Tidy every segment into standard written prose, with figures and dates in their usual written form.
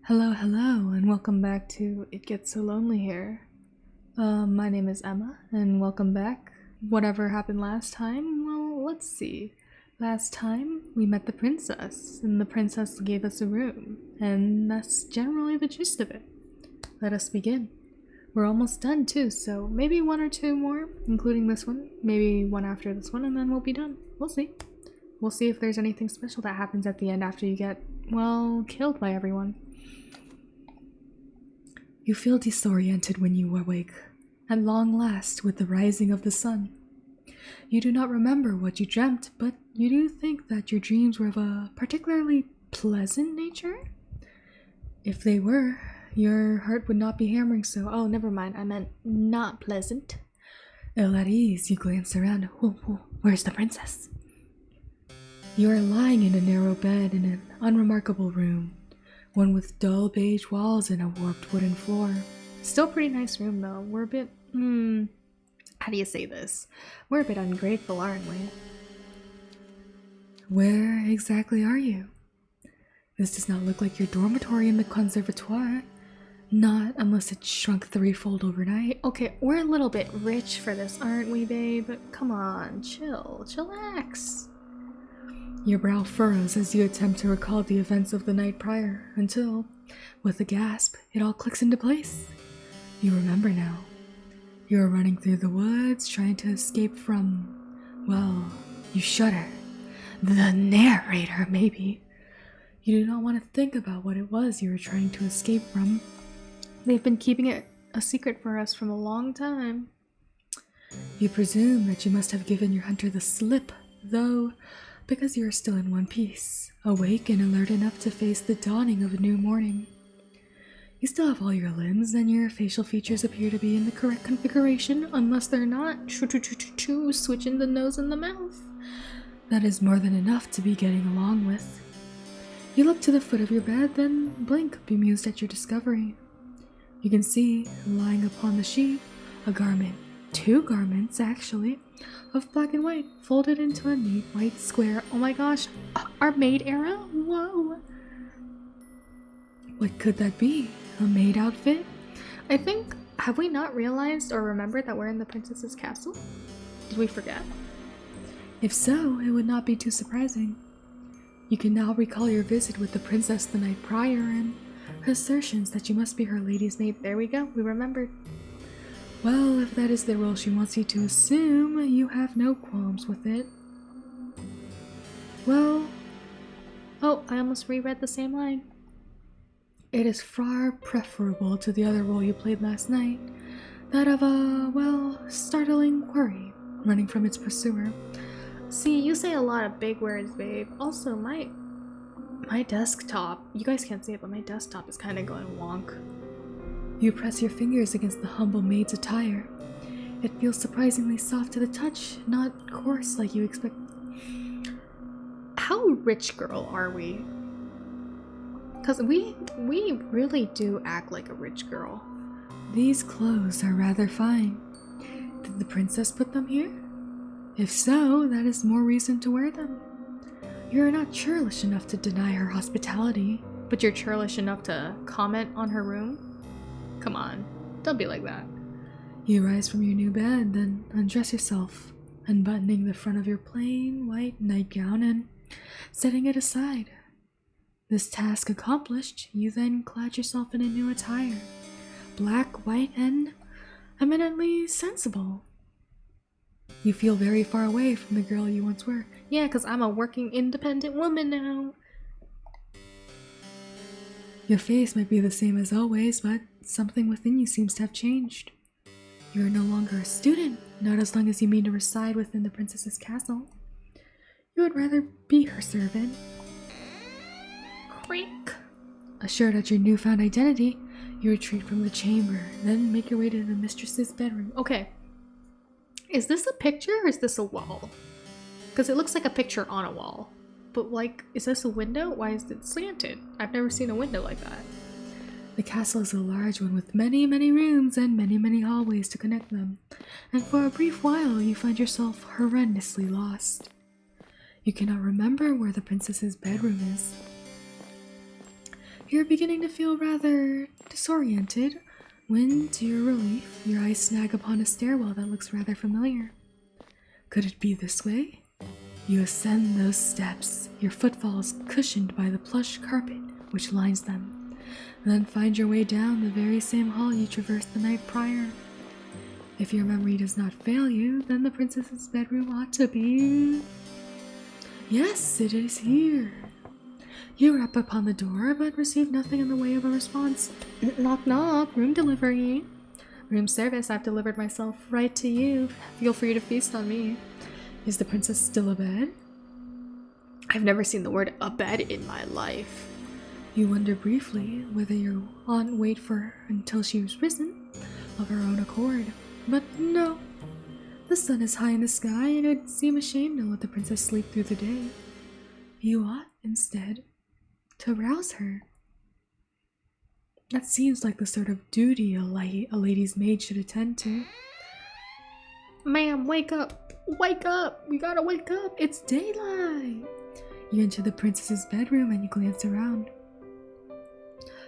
Hello, hello, and welcome back to It Gets So Lonely Here. My name is Emma, and welcome back. Whatever happened last time? Well, let's see. Last time, we met the princess, and the princess gave us a room, and that's generally the gist of it. Let us begin. We're almost done too, so maybe one or two more, including this one, maybe one after this one, and then we'll be done. We'll see. We'll see if there's anything special that happens at the end after you get, well, killed by everyone. You feel disoriented when you awake, at long last with the rising of the sun. You do not remember what you dreamt, but you do think that your dreams were of a particularly pleasant nature? If they were, your heart would not be hammering so. Oh, never mind, I meant not pleasant. Ill at ease, you glance around. Where's the princess? You are lying in a narrow bed in an unremarkable room. One with dull beige walls and a warped wooden floor. Still pretty nice room though. We're a bit, how do you say this? We're a bit ungrateful, aren't we? Where exactly are you? This does not look like your dormitory in the conservatoire. Not unless it shrunk threefold overnight. Okay, we're a little bit rich for this, aren't we, babe? Come on, chillax. Your brow furrows as you attempt to recall the events of the night prior, until, with a gasp, it all clicks into place. You remember now. You are running through the woods, trying to escape from, well, you shudder. The narrator, maybe. You do not want to think about what it was you were trying to escape from. They've been keeping it a secret for us from a long time. You presume that you must have given your hunter the slip, though, because you are still in one piece, awake and alert enough to face the dawning of a new morning. You still have all your limbs, and your facial features appear to be in the correct configuration, unless they're not. Switching the nose and the mouth. That is more than enough to be getting along with. You look to the foot of your bed, then blink, bemused at your discovery. You can see, lying upon the sheet, a garment. 2 garments, actually, of black and white, folded into a neat white square. Oh my gosh, our maid era? Whoa! What could that be? A maid outfit? I think, have we not realized or remembered that we're in the princess's castle? Did we forget? If so, it would not be too surprising. You can now recall your visit with the princess the night prior and her assertions that you must be her lady's maid. There we go, we remembered. Well, if that is the role she wants you to assume, you have no qualms with it. Well... Oh, I almost reread the same line. It is far preferable to the other role you played last night, that of a, well, startling quarry, running from its pursuer. See, you say a lot of big words, babe. Also, my desktop, you guys can't see it, but my desktop is kind of going wonk. You press your fingers against the humble maid's attire. It feels surprisingly soft to the touch, not coarse like you expect. How rich girl are we? Because we really do act like a rich girl. These clothes are rather fine. Did the princess put them here? If so, that is more reason to wear them. You are not churlish enough to deny her hospitality, but you're churlish enough to comment on her room? Come on, don't be like that. You rise from your new bed, then undress yourself, unbuttoning the front of your plain white nightgown and setting it aside. This task accomplished, you then clad yourself in a new attire. Black, white, and eminently sensible. You feel very far away from the girl you once were. Yeah, because I'm a working independent woman now. Your face might be the same as always, but something within you seems to have changed. You are no longer a student, not as long as you mean to reside within the princess's castle. You would rather be her servant. Creak. Assured at your newfound identity, you retreat from the chamber, then make your way to the mistress's bedroom. Okay. Is this a picture or is this a wall? Because it looks like a picture on a wall. But like, is this a window? Why is it slanted? I've never seen a window like that. The castle is a large one with many, many rooms and many, many hallways to connect them. And for a brief while, you find yourself horrendously lost. You cannot remember where the princess's bedroom is. You're beginning to feel rather disoriented when, to your relief, your eyes snag upon a stairwell that looks rather familiar. Could it be this way? You ascend those steps, your footfalls cushioned by the plush carpet which lines them, then find your way down the very same hall you traversed the night prior. If your memory does not fail you, then the princess's bedroom ought to be... Yes, it is here. You rap upon the door, but receive nothing in the way of a response. Knock knock, room delivery. Room service, I've delivered myself right to you. Feel free to feast on me. Is the princess still abed? I've never seen the word abed in my life. You wonder briefly whether your aunt wait for her until she was risen of her own accord. But no. The sun is high in the sky, and it would seem a shame to let the princess sleep through the day. You ought, instead, to rouse her. That seems like the sort of duty a lady's maid should attend to. Ma'am, wake up! Wake up! We gotta wake up! It's daylight! You enter the princess's bedroom and you glance around.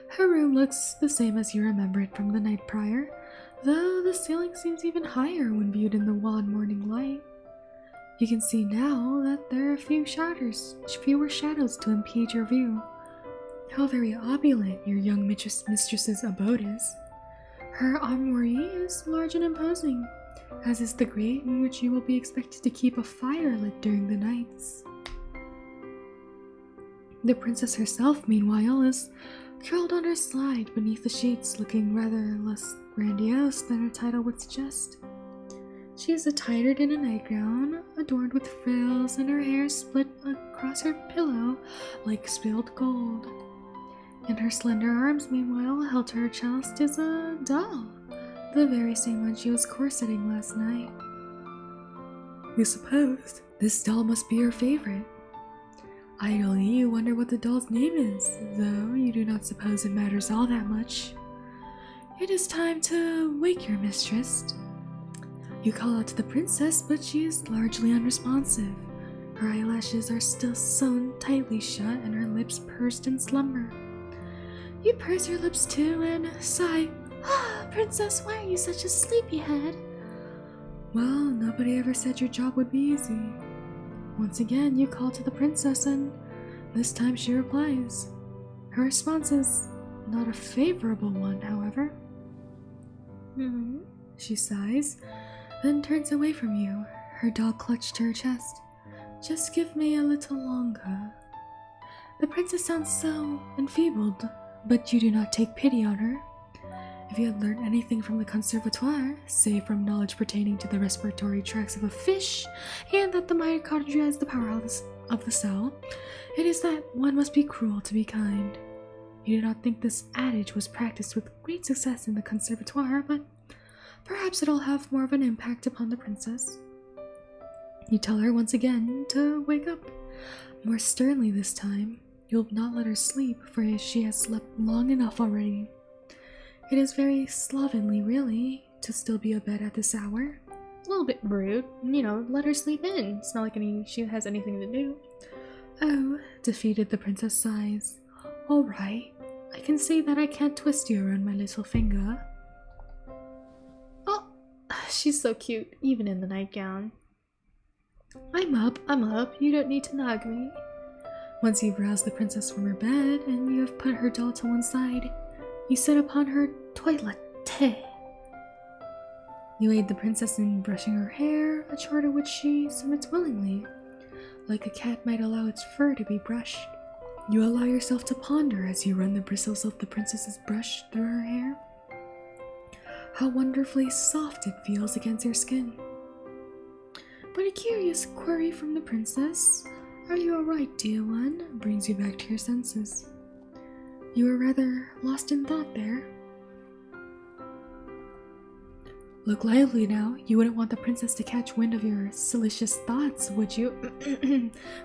Her room looks the same as you remember it from the night prior, though the ceiling seems even higher when viewed in the wan morning light. You can see now that there are fewer shadows to impede your view. How very opulent your young mistress's abode is. Her armory is large and imposing, as is the grate in which you will be expected to keep a fire lit during the nights. The princess herself, meanwhile, is curled on her side beneath the sheets, looking rather less grandiose than her title would suggest. She is attired in a nightgown, adorned with frills, and her hair split across her pillow like spilled gold. In her slender arms, meanwhile, held to her chest is a doll, the very same one she was corseting last night. You suppose this doll must be her favorite. Idly, you wonder what the doll's name is, though you do not suppose it matters all that much. It is time to wake your mistress. You call out to the princess, but she is largely unresponsive. Her eyelashes are still sewn tightly shut and her lips pursed in slumber. You purse your lips too and sigh, "Ah, princess, why are you such a sleepyhead?" Well, nobody ever said your job would be easy. Once again, you call to the princess and this time she replies. Her response is not a favorable one, however. She sighs, then turns away from you, her doll clutched to her chest. Just give me a little longer. The princess sounds so enfeebled, but you do not take pity on her. If you had learned anything from the conservatoire, save from knowledge pertaining to the respiratory tracts of a fish, and that the mitochondria is the powerhouse of the cell, it is that one must be cruel to be kind. You do not think this adage was practiced with great success in the conservatoire, but perhaps it'll have more of an impact upon the princess. You tell her once again to wake up, more sternly this time. You'll not let her sleep, for she has slept long enough already. It is very slovenly, really, to still be abed at this hour. A little bit rude, let her sleep in. It's not like she has anything to do. Oh, defeated, the princess sighs. All right, I can see that I can't twist you around my little finger. Oh, she's so cute, even in the nightgown. I'm up, you don't need to nag me. Once you've roused the princess from her bed and you have put her doll to one side, you sit upon her toilette. You aid the princess in brushing her hair, a chore to which she submits willingly, like a cat might allow its fur to be brushed. You allow yourself to ponder as you run the bristles of the princess's brush through her hair. How wonderfully soft it feels against your skin. But a curious query from the princess, "Are you alright, dear one?" brings you back to your senses. You were rather lost in thought there. Look lively now. You wouldn't want the princess to catch wind of your salacious thoughts, would you?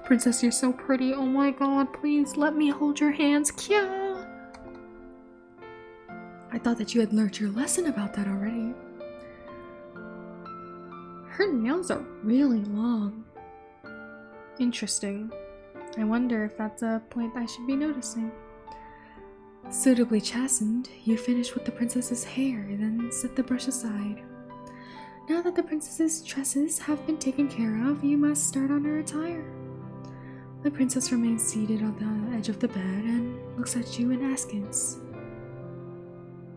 Princess, you're so pretty. Oh my god, please let me hold your hands. Kya! I thought that you had learned your lesson about that already. Her nails are really long. Interesting. I wonder if that's a point I should be noticing. Suitably chastened, you finish with the princess's hair, then set the brush aside. Now that the princess's tresses have been taken care of, you must start on her attire. The princess remains seated on the edge of the bed and looks at you and askance.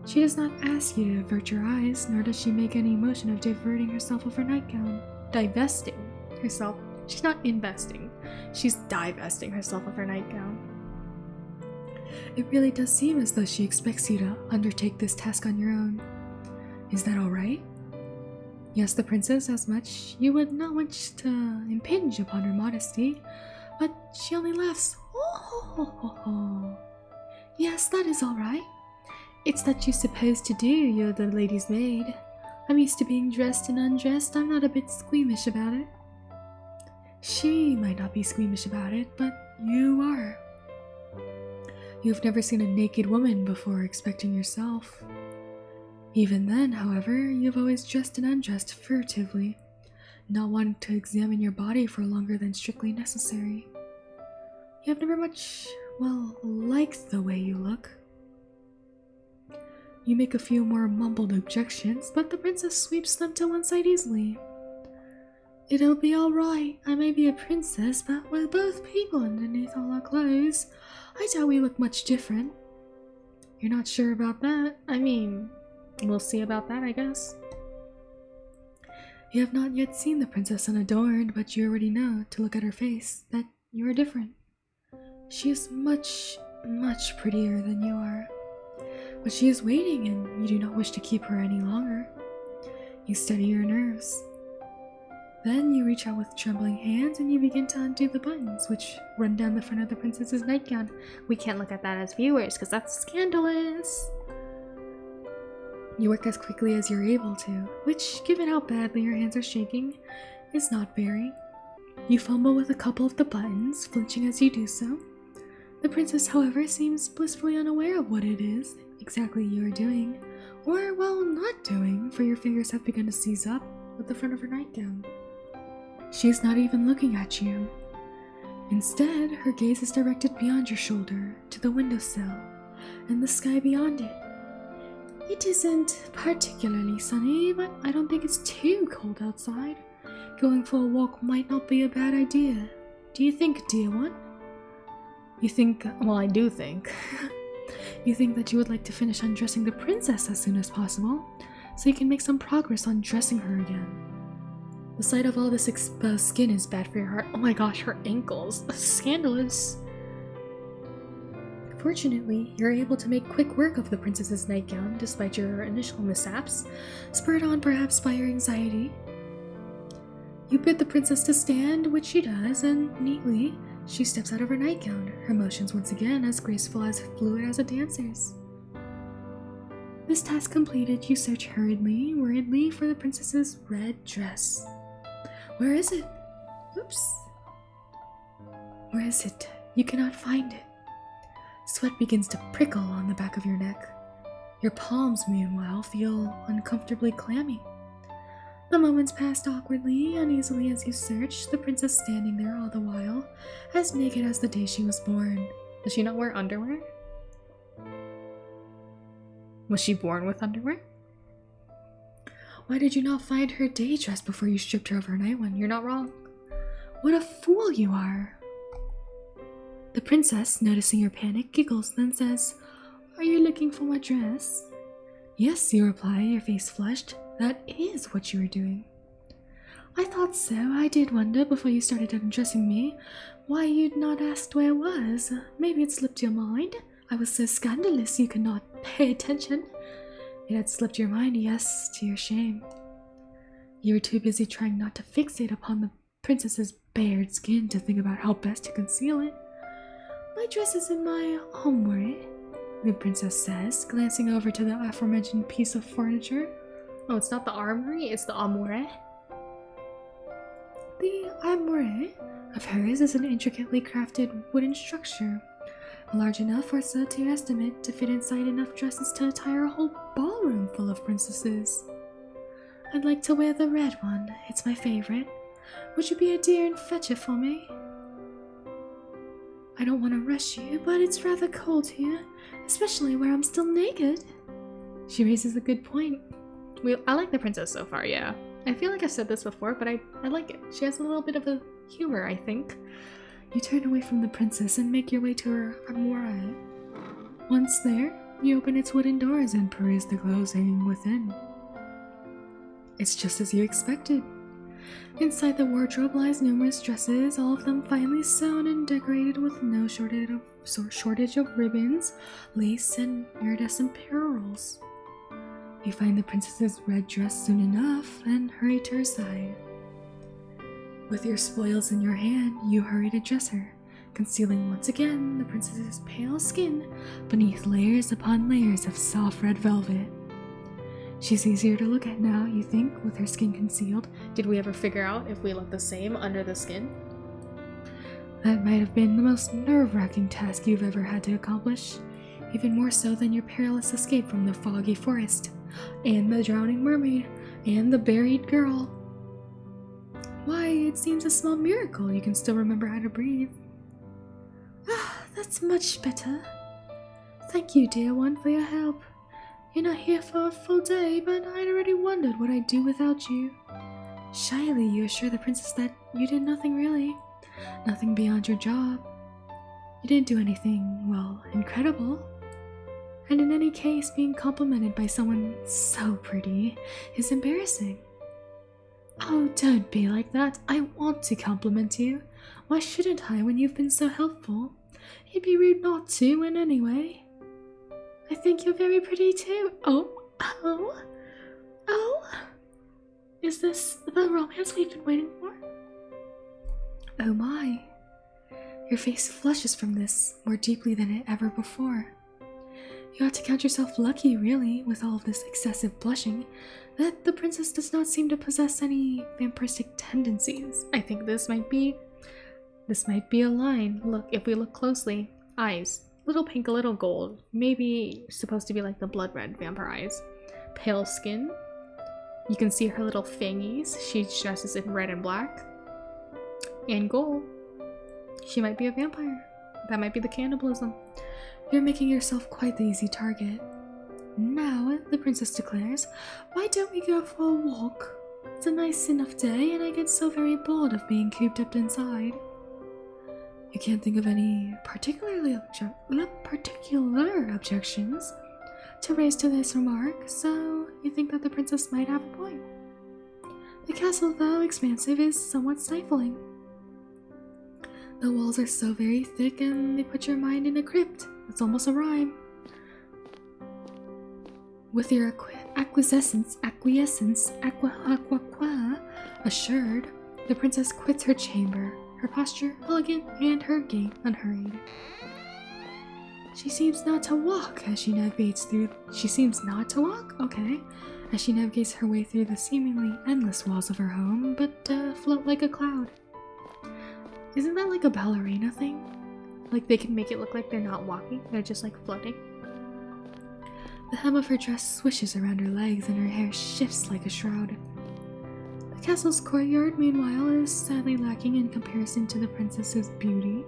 She does not ask you to avert your eyes, nor does she make any motion of diverting herself of her nightgown. Divesting herself. She's not investing. She's divesting herself of her nightgown. It really does seem as though she expects you to undertake this task on your own. Is that all right? Yes, the princess, as much you would not wish to impinge upon her modesty, but she only laughs. Oh. Yes, that is all right. It's that you're supposed to do, you're the lady's maid. I'm used to being dressed and undressed, I'm not a bit squeamish about it. She might not be squeamish about it, but you are. You've never seen a naked woman before expecting yourself. Even then, however, you've always dressed and undressed furtively, not wanting to examine your body for longer than strictly necessary. You have never much, liked the way you look. You make a few more mumbled objections, but the princess sweeps them to one side easily. It'll be all right. I may be a princess, but we're both people underneath all our clothes. I doubt we look much different. You're not sure about that? I mean, we'll see about that, I guess. You have not yet seen the princess unadorned, but you already know, to look at her face, that you are different. She is much, much prettier than you are. But she is waiting, and you do not wish to keep her any longer. You steady your nerves. Then you reach out with trembling hands and you begin to undo the buttons, which run down the front of the princess's nightgown. We can't look at that as viewers, because that's scandalous. You work as quickly as you're able to, which, given how badly your hands are shaking, is not very. You fumble with a couple of the buttons, flinching as you do so. The princess, however, seems blissfully unaware of what it is exactly you are doing, or, not doing, for your fingers have begun to seize up with the front of her nightgown. She is not even looking at you. Instead, her gaze is directed beyond your shoulder, to the windowsill, and the sky beyond it. It isn't particularly sunny, but I don't think it's too cold outside. Going for a walk might not be a bad idea. Do you think, dear one? You think, I do think. You think that you would like to finish undressing the princess as soon as possible, so you can make some progress on dressing her again. The sight of all this exposed skin is bad for your heart. Oh my gosh, her ankles. Scandalous. Fortunately, you're able to make quick work of the princess's nightgown despite your initial mishaps, spurred on perhaps by your anxiety. You bid the princess to stand, which she does, and neatly, she steps out of her nightgown, her motions once again as graceful as fluid as a dancer's. This task completed, you search worriedly for the princess's red dress. Where is it? Oops. Where is it? You cannot find it. Sweat begins to prickle on the back of your neck. Your palms, meanwhile, feel uncomfortably clammy. The moments passed awkwardly, uneasily as you search, the princess standing there all the while, as naked as the day she was born. Does she not wear underwear? Was she born with underwear? Why did you not find her day dress before you stripped her of her night one? You're not wrong. What a fool you are! The princess, noticing your panic, giggles, then says, Are you looking for my dress? Yes, you reply, your face flushed. That is what you were doing. I thought so. I did wonder before you started undressing me why you'd not asked where it was. Maybe it slipped your mind. I was so scandalous you could not pay attention. It had slipped your mind, yes, to your shame. You were too busy trying not to fixate upon the princess's bared skin to think about how best to conceal it. My dress is in my armoire, the princess says, glancing over to the aforementioned piece of furniture. Oh, it's not the armory, it's the armoire. The armoire of hers is an intricately crafted wooden structure, large enough for so to your estimate to fit inside enough dresses to attire a whole ballroom full of princesses. I'd like to wear the red one, it's my favorite. Would you be a dear and fetch it for me? I don't want to rush you, but it's rather cold here, especially where I'm still naked. She raises a good point. I like the princess so far, yeah. I feel like I've said this before, but I like it. She has a little bit of a humor, I think. You turn away from the princess and make your way to her armoire. Once there, you open its wooden doors and peruse the clothes hanging within. It's just as you expected. Inside the wardrobe lies numerous dresses, all of them finely sewn and decorated with no shortage of ribbons, lace, and iridescent pearls. You find the princess's red dress soon enough and hurry to her side. With your spoils in your hand, you hurry to dress her, concealing once again the princess's pale skin beneath layers upon layers of soft red velvet. She's easier to look at now, you think, with her skin concealed. Did we ever figure out if we look the same under the skin? That might have been the most nerve-wracking task you've ever had to accomplish, even more so than your perilous escape from the foggy forest, and the drowning mermaid, and the buried girl. Why, it seems a small miracle you can still remember how to breathe. Ah, that's much better. Thank you, dear one, for your help. You're not here for a full day, but I'd already wondered what I'd do without you. Shyly, you assure the princess that you did nothing really. Nothing beyond your job. You didn't do anything, well, incredible. And in any case, being complimented by someone so pretty is embarrassing. Oh, don't be like that. I want to compliment you. Why shouldn't I when you've been so helpful? It'd be rude not to in any way. I think you're very pretty too. Oh. Is this the romance we've been waiting for? Oh my. Your face flushes from this more deeply than it ever before. You ought to count yourself lucky, really, with all of this excessive blushing, that the princess does not seem to possess any vampiristic tendencies. I think this might be a line. Look, if we look closely, eyes. Little pink, a little gold. Maybe supposed to be like the blood red vampire eyes. Pale skin. You can see her little fangies. She dresses in red and black. And gold. She might be a vampire. That might be the cannibalism. You're making yourself quite the easy target. Now, the princess declares, why don't we go for a walk? It's a nice enough day and I get so very bored of being cooped up inside. You can't think of any particular objections to raise to this remark, so you think that the princess might have a point. The castle, though expansive, is somewhat stifling. The walls are so very thick and they put your mind in a crypt. It's almost a rhyme. With your acquiescence assured, the princess quits her chamber, her posture elegant and her gait unhurried. She seems not to walk as she navigates as she navigates her way through the seemingly endless walls of her home, but float like a cloud. Isn't that like a ballerina thing? Like they can make it look like they're not walking, they're just like floating. The hem of her dress swishes around her legs and her hair shifts like a shroud. The castle's courtyard, meanwhile, is sadly lacking in comparison to the princess's beauty.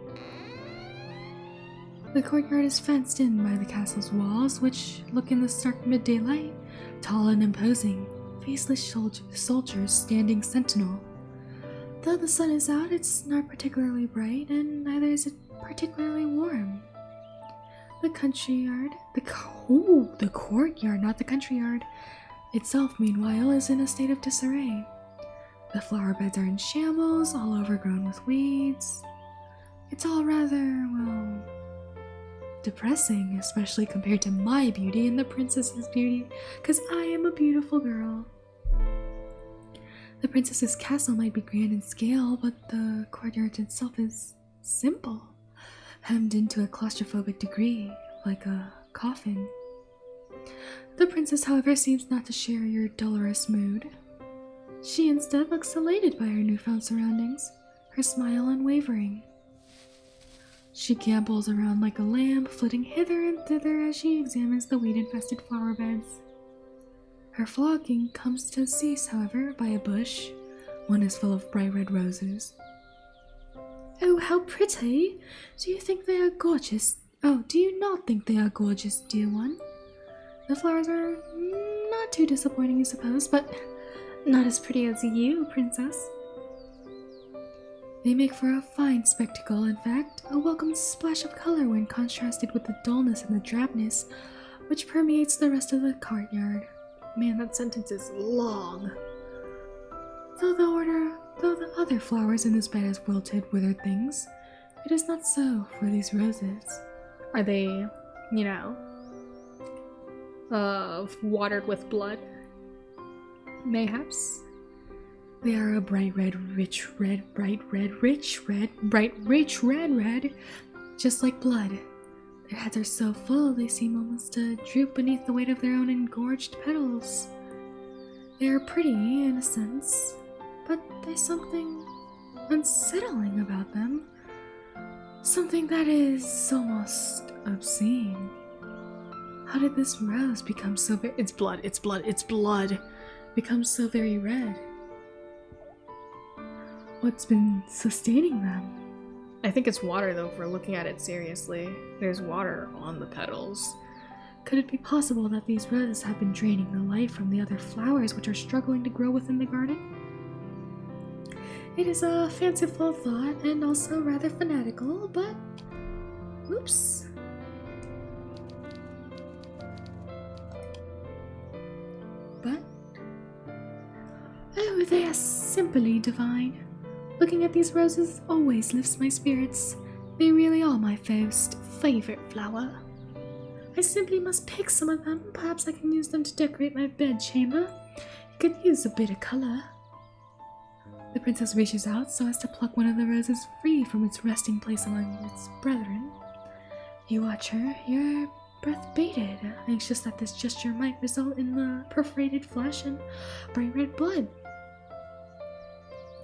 The courtyard is fenced in by the castle's walls, which look in the stark midday light, tall and imposing, faceless soldiers standing sentinel. Though the sun is out, it's not particularly bright, and neither is it particularly warm. The courtyard, not the country yard, itself, meanwhile, is in a state of disarray. The flower beds are in shambles, all overgrown with weeds. It's all rather, well, depressing, especially compared to my beauty and the princess's beauty, because I am a beautiful girl. The princess's castle might be grand in scale, but the courtyard itself is simple, hemmed into a claustrophobic degree, like a coffin. The princess, however, seems not to share your dolorous mood. She instead looks elated by her newfound surroundings, her smile unwavering. She gambols around like a lamb, flitting hither and thither as she examines the weed-infested flower beds. Her flocking comes to cease, however, by a bush. One is full of bright red roses. Oh, how pretty! Do you think they are gorgeous? Oh, do you not think they are gorgeous, dear one? The flowers are not too disappointing, you suppose, but not as pretty as you, princess. They make for a fine spectacle, in fact, a welcome splash of color when contrasted with the dullness and the drabness which permeates the rest of the courtyard. Man, that sentence is long. Though the other flowers in this bed has wilted, withered things, it is not so for these roses. Are they, watered with blood? Mayhaps? They are a bright red, rich red, bright red, rich red, bright, rich red, just like blood. Their heads are so full they seem almost to droop beneath the weight of their own engorged petals. They are pretty, in a sense, but there's something unsettling about them. Something that is almost obscene. How did this rose become so very— It's blood, it's blood, it's blood! Become so very red? What's been sustaining them? I think it's water, though, if we're looking at it seriously. There's water on the petals. Could it be possible that these roses have been draining the life from the other flowers which are struggling to grow within the garden? It is a fanciful thought and also rather fanatical, but— oops. But— oh, they are simply divine. Looking at these roses always lifts my spirits. They really are my first favorite flower. I simply must pick some of them. Perhaps I can use them to decorate my bedchamber. It could use a bit of color. The princess reaches out so as to pluck one of the roses free from its resting place among its brethren. You watch her, your breath bated, anxious that this gesture might result in the perforated flesh and bright red blood.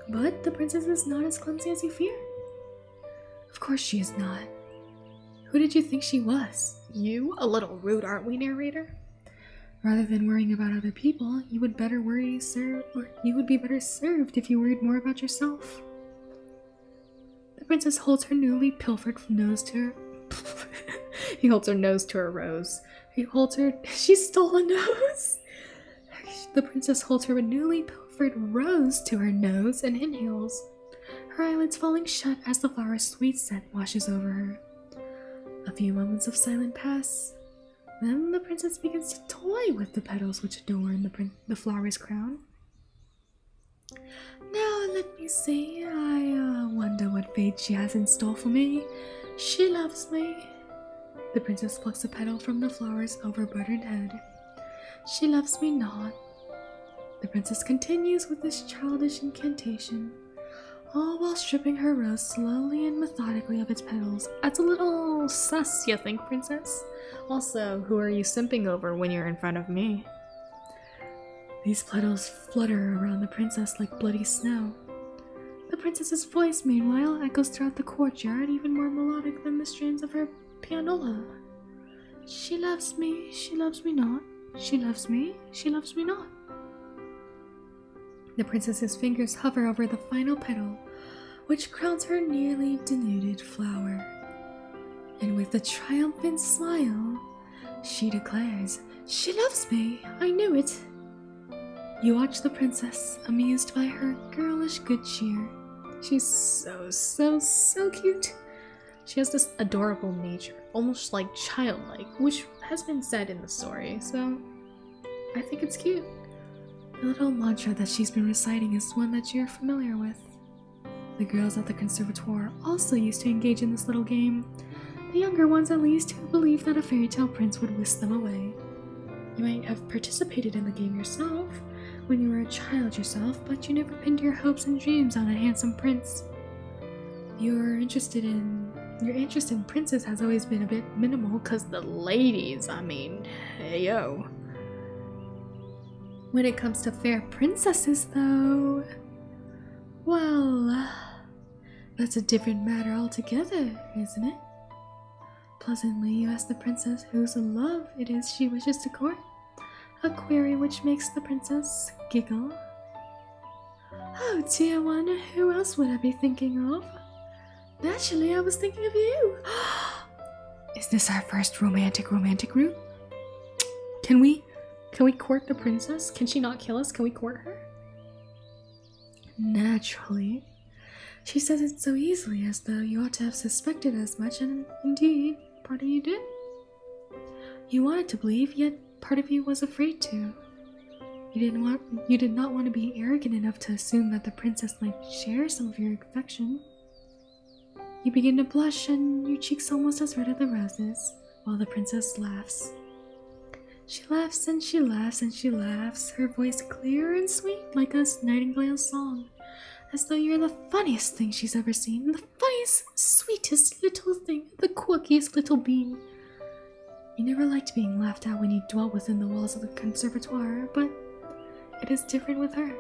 But the princess is not as clumsy as you fear. Of course she is not. Who did you think she was? You? A little rude, aren't we, narrator? Rather than worrying about other people, you would be better served if you worried more about yourself. The princess holds her newly pilfered nose to her. He holds her nose to her rose. She stole a nose! The princess holds her newly pilfered rose to her nose and inhales, her eyelids falling shut as the flower's sweet scent washes over her. A few moments of silence pass. Then the princess begins to toy with the petals which adorn the flower's crown. Now let me see, I wonder what fate she has in store for me. She loves me. The princess plucks a petal from the flower's overburdened head. She loves me not. The princess continues with this childish incantation, all while stripping her rose slowly and methodically of its petals. That's a little sus, you think, princess? Also, who are you simping over when you're in front of me? These petals flutter around the princess like bloody snow. The princess's voice, meanwhile, echoes throughout the courtyard, even more melodic than the strains of her pianola. She loves me not. She loves me not. The princess's fingers hover over the final petal, which crowns her nearly denuded flower. And with a triumphant smile, she declares, "She loves me! I knew it!" You watch the princess, amused by her girlish good cheer. She's so cute. She has this adorable nature, almost like childlike, which has been said in the story, so I think it's cute. The little mantra that she's been reciting is one that you're familiar with. The girls at the conservatoire also used to engage in this little game, the younger ones at least, who believed that a fairy tale prince would whisk them away. You might have participated in the game yourself, when you were a child yourself, but you never pinned your hopes and dreams on a handsome prince. Your interest in princes has always been a bit minimal, cause the ladies, hey yo. When it comes to fair princesses, though, well, that's a different matter altogether, isn't it? Pleasantly, you ask the princess whose love it is she wishes to court, a query which makes the princess giggle. Oh, dear one, who else would I be thinking of? Naturally, I was thinking of you. Is this our first romantic room? Can we court the princess? Can she not kill us? Can we court her? Naturally. She says it so easily, as though you ought to have suspected as much, and indeed, part of you did. You wanted to believe, yet part of you was afraid to. You did not want to be arrogant enough to assume that the princess might share some of your affection. You begin to blush, and your cheeks almost as red as the roses, while the princess laughs. She laughs and she laughs and she laughs, her voice clear and sweet like a nightingale's song, as though you're the funniest thing she's ever seen, the funniest, sweetest little thing, the quirkiest little bean. You never liked being laughed at when you dwelt within the walls of the conservatoire, but it is different with her.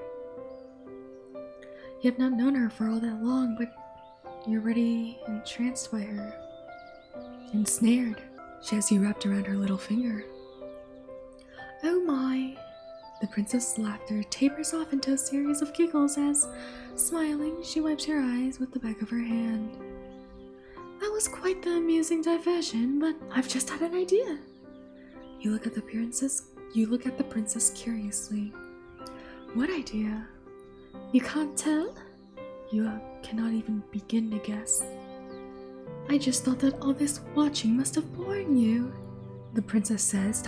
You have not known her for all that long, but you're already entranced by her. Ensnared. She has you wrapped around her little finger. Oh my! The princess' laughter tapers off into a series of giggles as, smiling, she wipes her eyes with the back of her hand. That was quite the amusing diversion, but I've just had an idea. You look at the princess curiously. What idea? You can't tell? You cannot even begin to guess. I just thought that all this watching must have bored you, the princess says,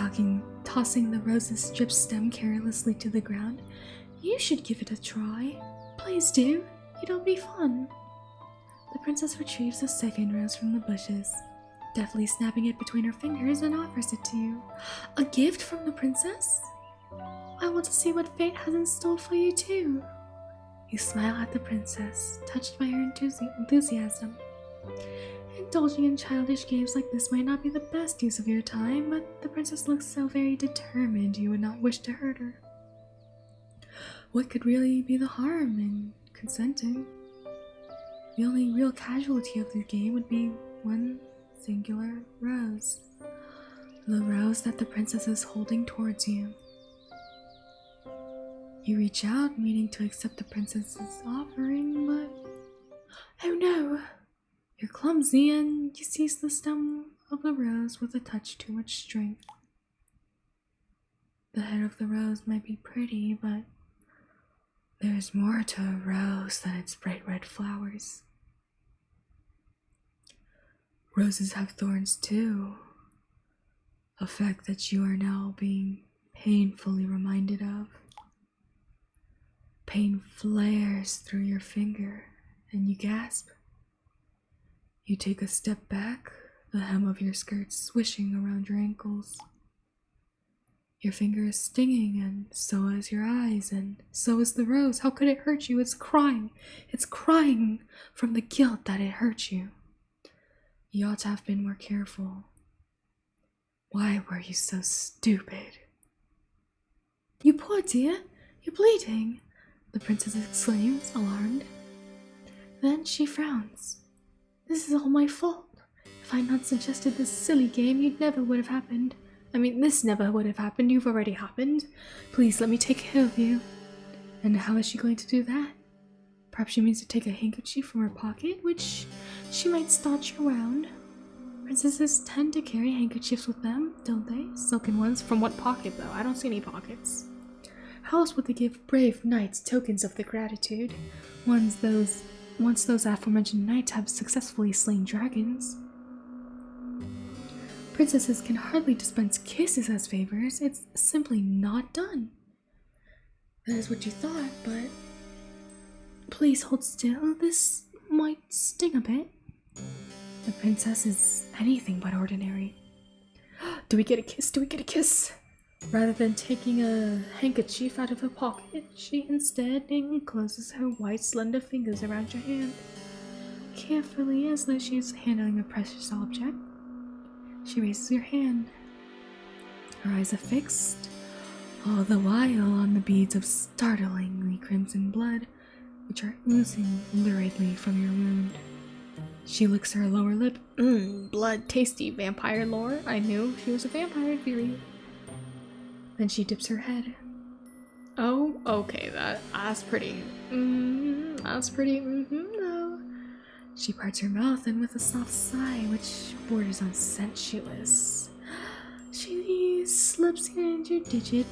tossing the roses strip stem carelessly to the ground. You should give it a try. Please do. It'll be fun. The princess retrieves a second rose from the bushes, deftly snapping it between her fingers, and offers it to you. A gift from the princess? I want to see what fate has in store for you too. You smile at the princess, touched by her enthusiasm. Indulging in childish games like this might not be the best use of your time, but the princess looks so very determined you would not wish to hurt her. What could really be the harm in consenting? The only real casualty of the game would be one singular rose. The rose that the princess is holding towards you. You reach out, meaning to accept the princess's offering, but... Oh no! You're clumsy, and you seize the stem of the rose with a touch too much strength. The head of the rose might be pretty, but there's more to a rose than its bright red flowers. Roses have thorns too, a fact that you are now being painfully reminded of. Pain flares through your finger, and you gasp. You take a step back, the hem of your skirt swishing around your ankles. Your finger is stinging, and so is your eyes, and so is the rose. How could it hurt you? It's crying. It's crying from the guilt that it hurt you. You ought to have been more careful. Why were you so stupid? You poor dear, you're bleeding, the princess exclaims, alarmed. Then she frowns. This is all my fault. If I had not suggested this silly game, this never would have happened. You've already happened. Please let me take care of you. And how is she going to do that? Perhaps she means to take a handkerchief from her pocket, which she might starch around. Princesses tend to carry handkerchiefs with them, don't they? Silken ones. From what pocket, though? I don't see any pockets. How else would they give brave knights tokens of their gratitude? Once those aforementioned knights have successfully slain dragons. Princesses can hardly dispense kisses as favors. It's simply not done. That is what you thought, but... Please hold still. This might sting a bit. The princess is anything but ordinary. Do we get a kiss? Do we get a kiss? Rather than taking a handkerchief out of her pocket, she instead encloses her white, slender fingers around your hand. Carefully, as though she is handling a precious object, she raises your hand. Her eyes are fixed, all the while on the beads of startlingly crimson blood, which are oozing luridly from your wound. She licks her lower lip. Blood, tasty, vampire lore. I knew she was a vampire theory. Then she dips her head. Oh, okay, that's pretty. No. She parts her mouth and with a soft sigh, which borders on sensuous, she slips her injured digit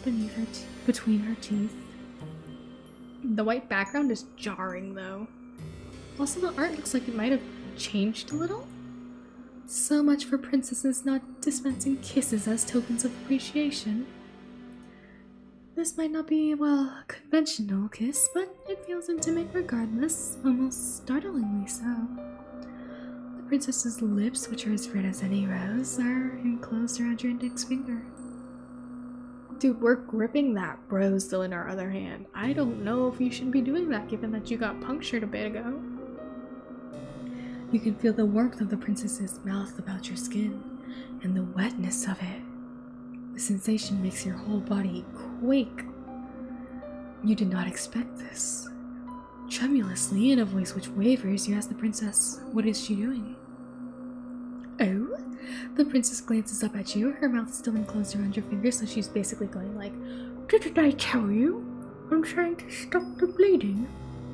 between her teeth. The white background is jarring, though. Also, the art looks like it might have changed a little. So much for princesses not dispensing kisses as tokens of appreciation. This might not be, well, a conventional kiss, but it feels intimate regardless, almost startlingly so. The princess's lips, which are as red as any rose, are enclosed around your index finger. Dude, we're gripping that rose still in our other hand. I don't know if you should be doing that given that you got punctured a bit ago. You can feel the warmth of the princess's mouth about your skin and the wetness of it. The sensation makes your whole body quake. You did not expect this. Tremulously, in a voice which wavers, you ask the princess, what is she doing? Oh? The princess glances up at you, her mouth still enclosed around your finger, so she's basically going like, didn't I tell you? I'm trying to stop the bleeding.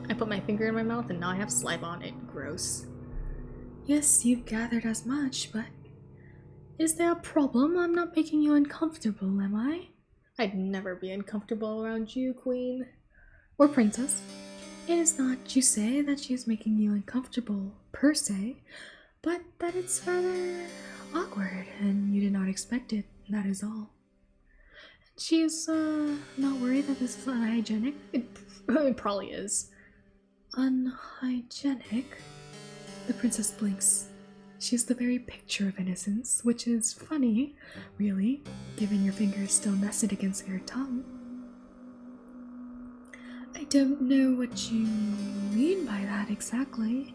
I put my finger in my mouth and now I have saliva on it. Gross. Yes, you gathered as much, but is there a problem? I'm not making you uncomfortable, am I? I'd never be uncomfortable around you, queen. Or princess. It is not, you say, that she is making you uncomfortable, per se, but that it's rather awkward, and you did not expect it, that is all. She is, not worried that this is unhygienic? It probably is. Unhygienic? The princess blinks. She is the very picture of innocence, which is funny, really, given your fingers still nested against your tongue. I don't know what you mean by that exactly,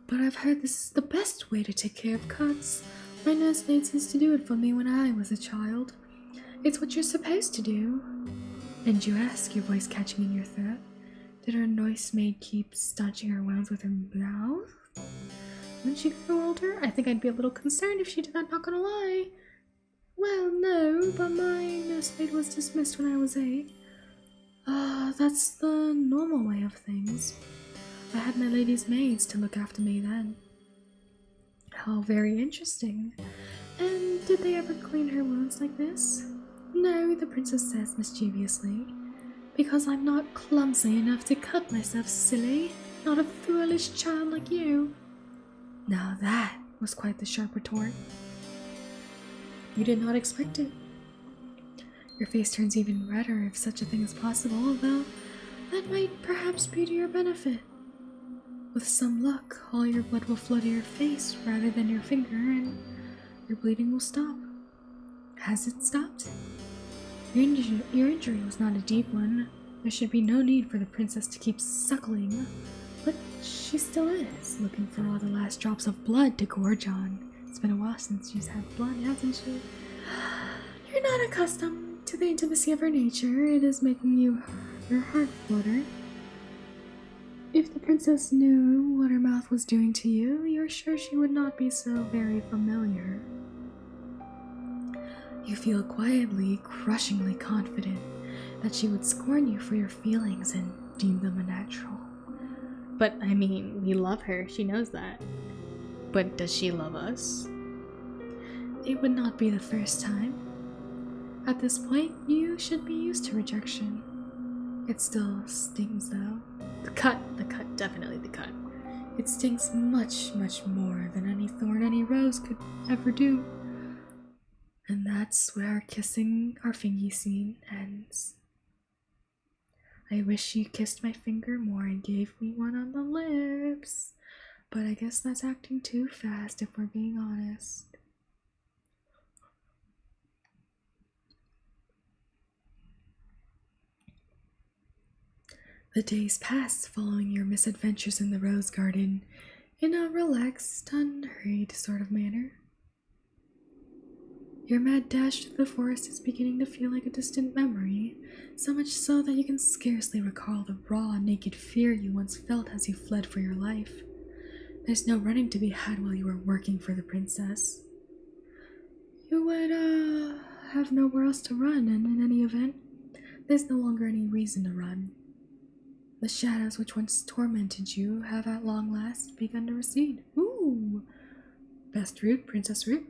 but I've heard this is the best way to take care of cuts. My nursemaid used to do it for me when I was a child. It's what you're supposed to do. And you ask, your voice catching in your throat, did her nursemaid keep staunching her wounds with her mouth? When she grew older, I think I'd be a little concerned if she did that, not gonna lie. Well, no, but my nursemaid was dismissed when I was 8. That's the normal way of things. I had my lady's maids to look after me then. How very interesting. And did they ever clean her wounds like this? No, the princess says mischievously. Because I'm not clumsy enough to cut myself, silly. Not a foolish child like you. Now that was quite the sharp retort. You did not expect it. Your face turns even redder if such a thing is possible, although that might perhaps be to your benefit. With some luck, all your blood will flow to your face rather than your finger, and your bleeding will stop. Has it stopped? Your injury was not a deep one. There should be no need for the princess to keep suckling, but she still is, looking for all the last drops of blood to gorge on. It's been a while since she's had blood, hasn't she? You're not accustomed to the intimacy of her nature. It is making your heart flutter. If the princess knew what her mouth was doing to you, you're sure she would not be so very familiar. You feel quietly, crushingly confident that she would scorn you for your feelings and deem them unnatural. But, I mean, we love her, she knows that. But does she love us? It would not be the first time. At this point, you should be used to rejection. It still stings, though. The cut, definitely the cut. It stings much, much more than any thorn, any rose could ever do. And that's where our kissing, our fingy scene ends. I wish you kissed my finger more and gave me one on the lips. But I guess that's acting too fast if we're being honest. The days pass following your misadventures in the rose garden in a relaxed, unhurried sort of manner. Your mad dash through the forest is beginning to feel like a distant memory, so much so that you can scarcely recall the raw, naked fear you once felt as you fled for your life. There's no running to be had while you are working for the princess. You would, have nowhere else to run, and in any event, there's no longer any reason to run. The shadows which once tormented you have at long last begun to recede. Ooh! Best route, Princess Route.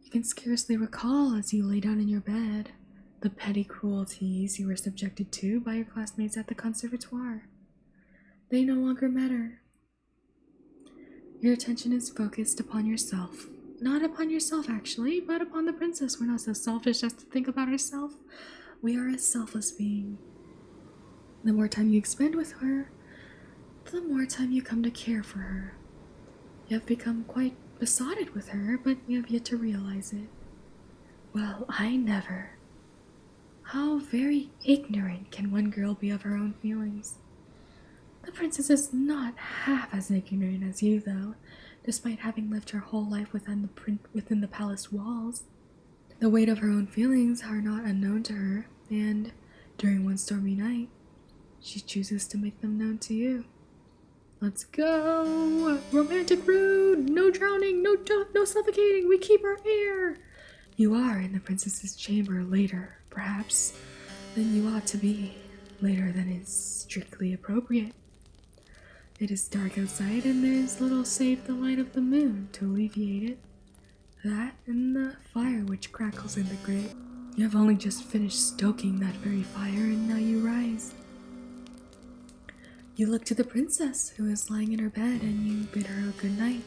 You can scarcely recall as you lay down in your bed the petty cruelties you were subjected to by your classmates at the conservatoire. They no longer matter. Your attention is focused upon yourself. Not upon yourself, actually, but upon the princess. We're not so selfish as to think about ourselves. We are a selfless being. The more time you expend with her, the more time you come to care for her. You have become quite besotted with her, but you have yet to realize it. Well, I never. How very ignorant can one girl be of her own feelings? The princess is not half as ignorant as you, though, despite having lived her whole life within the palace walls. The weight of her own feelings are not unknown to her, and during one stormy night, she chooses to make them known to you. Let's go! Romantic route! No drowning, no suffocating, we keep our air! You are in the princess's chamber later, perhaps, than you ought to be, later than is strictly appropriate. It is dark outside and there is little save the light of the moon to alleviate it. That and the fire which crackles in the grate. You have only just finished stoking that very fire and now you rise. You look to the princess, who is lying in her bed, and you bid her a good night,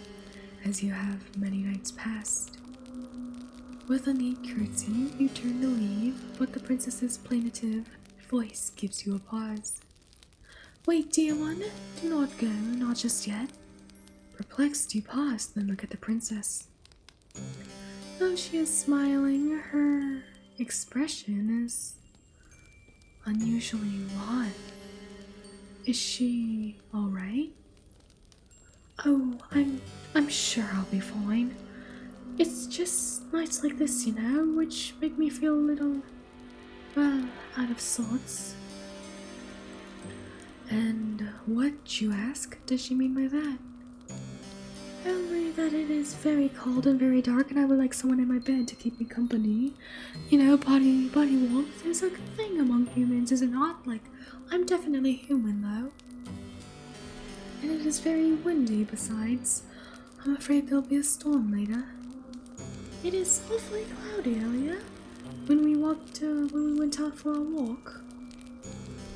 as you have many nights past. With a neat curtsy, you turn to leave, but the princess's plaintive voice gives you a pause. Wait, dear one, do not go, not just yet. Perplexed, you pause, then look at the princess. Though she is smiling, her expression is unusually wan. Is she alright? Oh, I'm sure I'll be fine. It's just nights like this, you know, which make me feel a little, well, out of sorts. And what, you ask, does she mean by that? Only that it is very cold and very dark and I would like someone in my bed to keep me company. You know, body warmth is a thing among humans, is it not? Like, I'm definitely human, though. And it is very windy, besides. I'm afraid there'll be a storm later. It is awfully cloudy earlier, when we went out for a walk.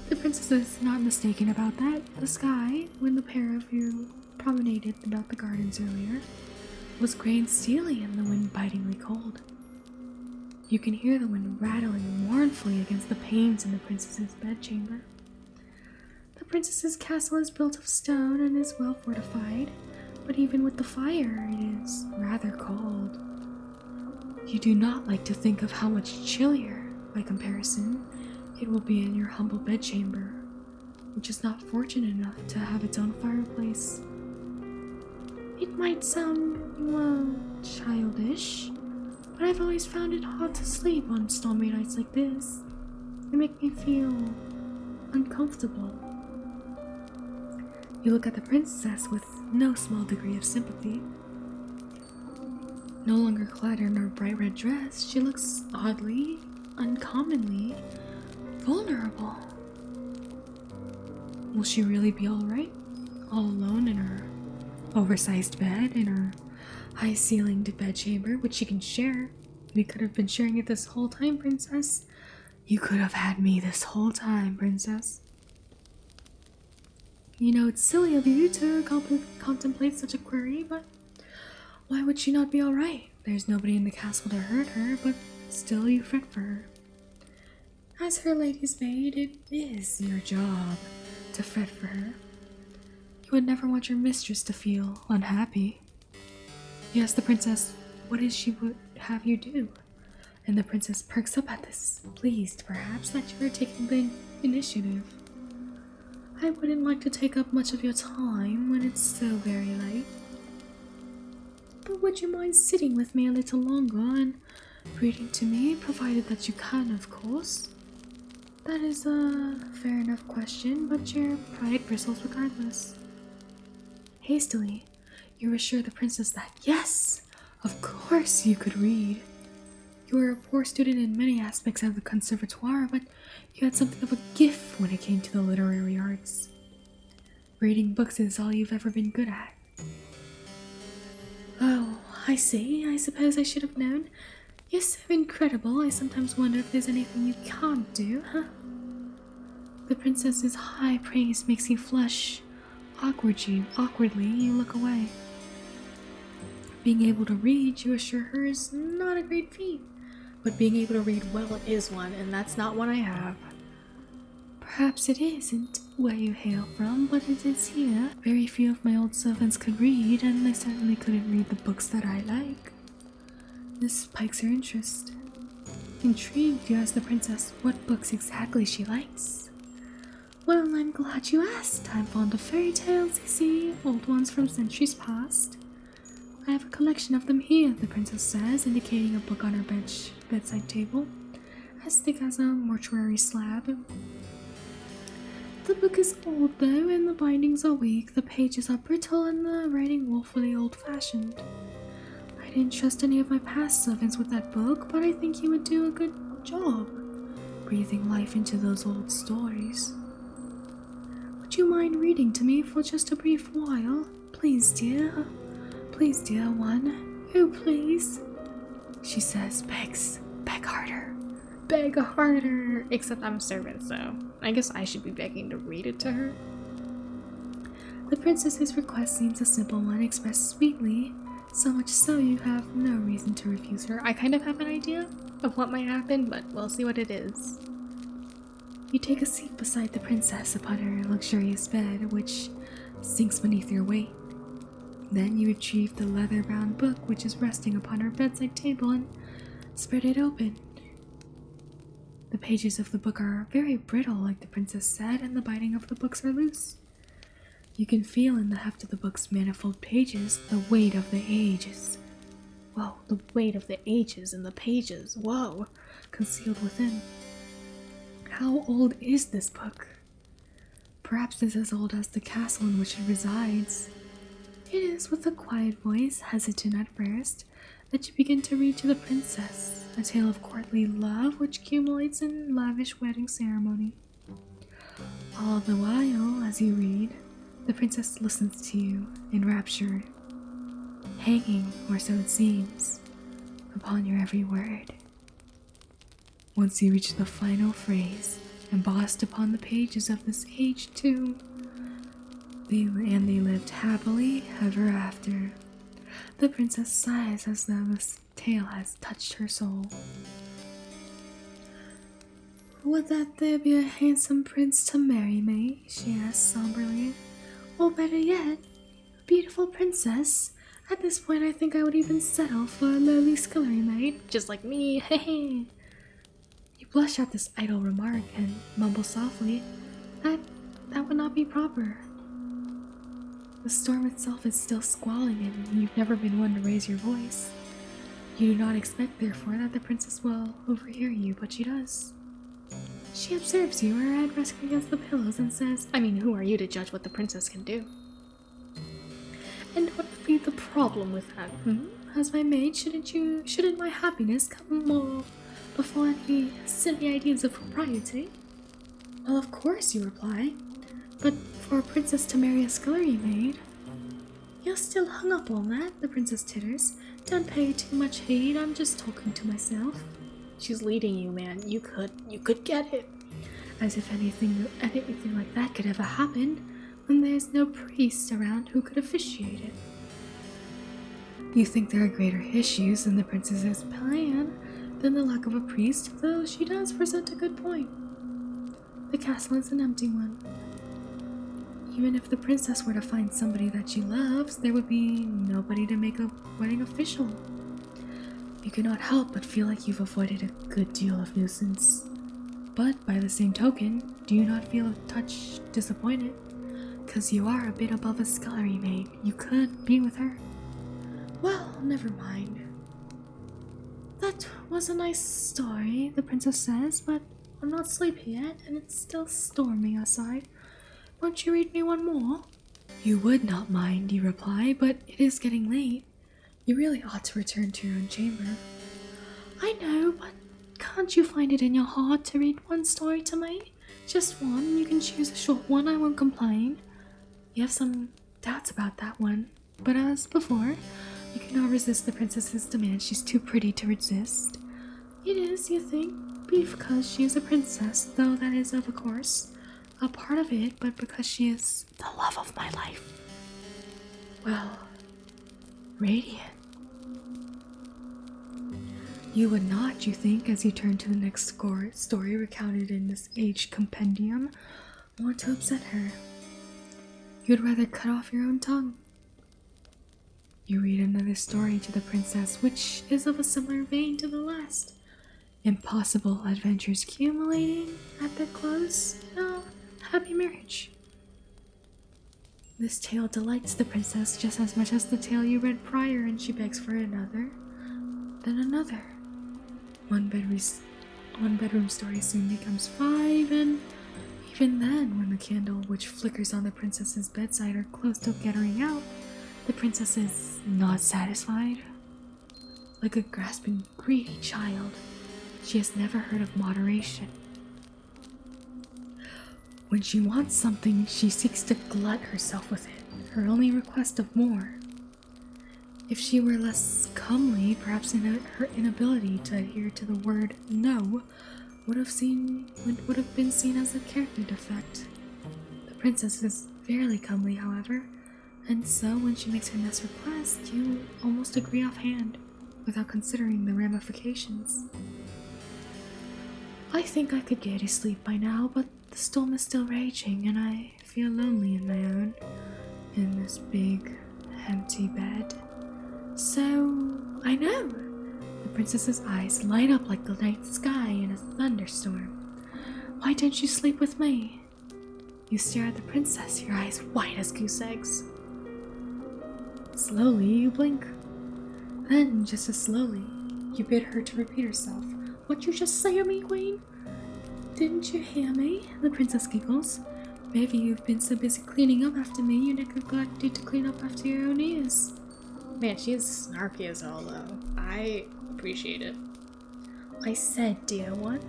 The princess is not mistaken about that. The sky, when the pair of you promenaded about the gardens earlier, was grey and steely and the wind bitingly cold. You can hear the wind rattling mournfully against the panes in the princess's bedchamber. The princess's castle is built of stone and is well fortified, but even with the fire, it is rather cold. You do not like to think of how much chillier, by comparison, it will be in your humble bedchamber, which is not fortunate enough to have its own fireplace. It might sound, well, childish, but I've always found it hard to sleep on stormy nights like this. They make me feel uncomfortable. You look at the princess with no small degree of sympathy. No longer clad in her bright red dress, she looks oddly, uncommonly vulnerable. Will she really be alright? All alone in her oversized bed, in her high-ceilinged bedchamber, which she can share. We could have been sharing it this whole time, princess. You could have had me this whole time, princess. You know, it's silly of you to contemplate such a query, but why would she not be alright? There's nobody in the castle to hurt her, but still you fret for her. As her lady's maid, it is your job to fret for her. You would never want your mistress to feel unhappy. You ask the princess, what is she would have you do? And the princess perks up at this, pleased, perhaps, that you are taking the initiative. I wouldn't like to take up much of your time when it's so very late. But would you mind sitting with me a little longer and reading to me, provided that you can, of course? That is a fair enough question, but your pride bristles regardless. Hastily, you assure the princess that, yes, of course you could read. You were a poor student in many aspects of the conservatoire, but you had something of a gift when it came to the literary arts. Reading books is all you've ever been good at. Oh, I see. I suppose I should have known. You're so incredible, I sometimes wonder if there's anything you can't do, huh? The princess's high praise makes you flush. Awkwardly, you look away. Being able to read, you assure her, is not a great feat. But being able to read well is one, and that's not one I have. Perhaps it isn't where you hail from, but it is here. Very few of my old servants could read, and they certainly couldn't read the books that I like. This piques her interest. Intrigued, you ask the princess what books exactly she likes. Well, I'm glad you asked. I'm fond of fairy tales, you see, old ones from centuries past. I have a collection of them here, the princess says, indicating a book on her bedside table, as thick as a mortuary slab. The book is old, though, and the bindings are weak, the pages are brittle, and the writing woefully old-fashioned. I didn't trust any of my past servants with that book, but I think you would do a good job, breathing life into those old stories. Would you mind reading to me for just a brief while? Please, dear. Please, dear one. Oh, please. She says, beg harder. Beg harder. Except I'm a servant, so I guess I should be begging to read it to her. The princess's request seems a simple one, expressed sweetly, so much so you have no reason to refuse her. I kind of have an idea of what might happen, but we'll see what it is. You take a seat beside the princess upon her luxurious bed, which sinks beneath your weight. Then you retrieve the leather-bound book which is resting upon her bedside table and spread it open. The pages of the book are very brittle, like the princess said, and the binding of the books are loose. You can feel in the heft of the book's manifold pages the weight of the ages. Whoa, the weight of the ages in the pages, whoa, concealed within. How old is this book? Perhaps it's as old as the castle in which it resides. It is with a quiet voice, hesitant at first, that you begin to read to the princess, a tale of courtly love which culminates in lavish wedding ceremony. All the while, as you read, the princess listens to you, enraptured, hanging, or so it seems, upon your every word. Once you reach the final phrase, embossed upon the pages of this aged tomb, they lived happily ever after. The princess sighs as though this tale has touched her soul. Would that there be a handsome prince to marry me? She asked somberly. Or better yet, a beautiful princess. At this point, I think I would even settle for a lowly scullery maid, just like me. Hehe. You blush at this idle remark and mumble softly, that would not be proper. The storm itself is still squalling, and you've never been one to raise your voice. You do not expect, therefore, that the princess will overhear you, but she does. She observes you, her head resting against the pillows, and says, who are you to judge what the princess can do? And what would be the problem with that, As my maid, shouldn't my happiness come more before any silly ideas of propriety? Well, of course, you reply. But for a princess to marry a scullery maid? You're still hung up on that, the princess titters. Don't pay too much heed, I'm just talking to myself. She's leading you, man. You could get it. As if anything like that could ever happen when there's no priest around who could officiate it. You think there are greater issues than the princess's plan than the lack of a priest, though she does present a good point. The castle is an empty one. Even if the princess were to find somebody that she loves, there would be nobody to make a wedding official. You cannot help but feel like you've avoided a good deal of nuisance. But by the same token, do you not feel a touch disappointed? 'Cause you are a bit above a scullery maid. You could be with her. Well, never mind. That was a nice story, the princess says, but I'm not sleepy yet, and it's still storming outside. Won't you read me one more? You would not mind, you reply, but it is getting late. You really ought to return to your own chamber. I know, but can't you find it in your heart to read one story to me? Just one. You can choose a short one, I won't complain. You have some doubts about that one, but as before, you cannot resist the princess's demand. She's too pretty to resist. It is, you think, because she is a princess, though that is, of course, a part of it, but because she is the love of my life. Well, radiant. You would not, you think, as you turn to the next story recounted in this age compendium, want to upset her. You'd rather cut off your own tongue. You read another story to the princess, which is of a similar vein to the last. Impossible adventures accumulating at their close, happy marriage. This tale delights the princess just as much as the tale you read prior, and she begs for another, then another. One bedroom story soon becomes 5, and even then, when the candle which flickers on the princess's bedside are close to guttering out, the princess is not satisfied. Like a grasping, greedy child, she has never heard of moderation. When she wants something, she seeks to glut herself with it, her only request of more. If she were less comely, perhaps her inability to adhere to the word no would have been seen as a character defect. The princess is fairly comely, however, and so when she makes her next request, you almost agree offhand, without considering the ramifications. I think I could get to sleep by now, but the storm is still raging, and I feel lonely in this big, empty bed. So, I know! The princess's eyes light up like the night sky in a thunderstorm. Why don't you sleep with me? You stare at the princess, your eyes white as goose eggs. Slowly, you blink. Then, just as slowly, you bid her to repeat herself. What you just say to me, queen? Didn't you hear me? The princess giggles. Maybe you've been so busy cleaning up after me, you neglected to clean up after your own ears. Man, she is snarky as hell, though. I appreciate it. I said, dear one,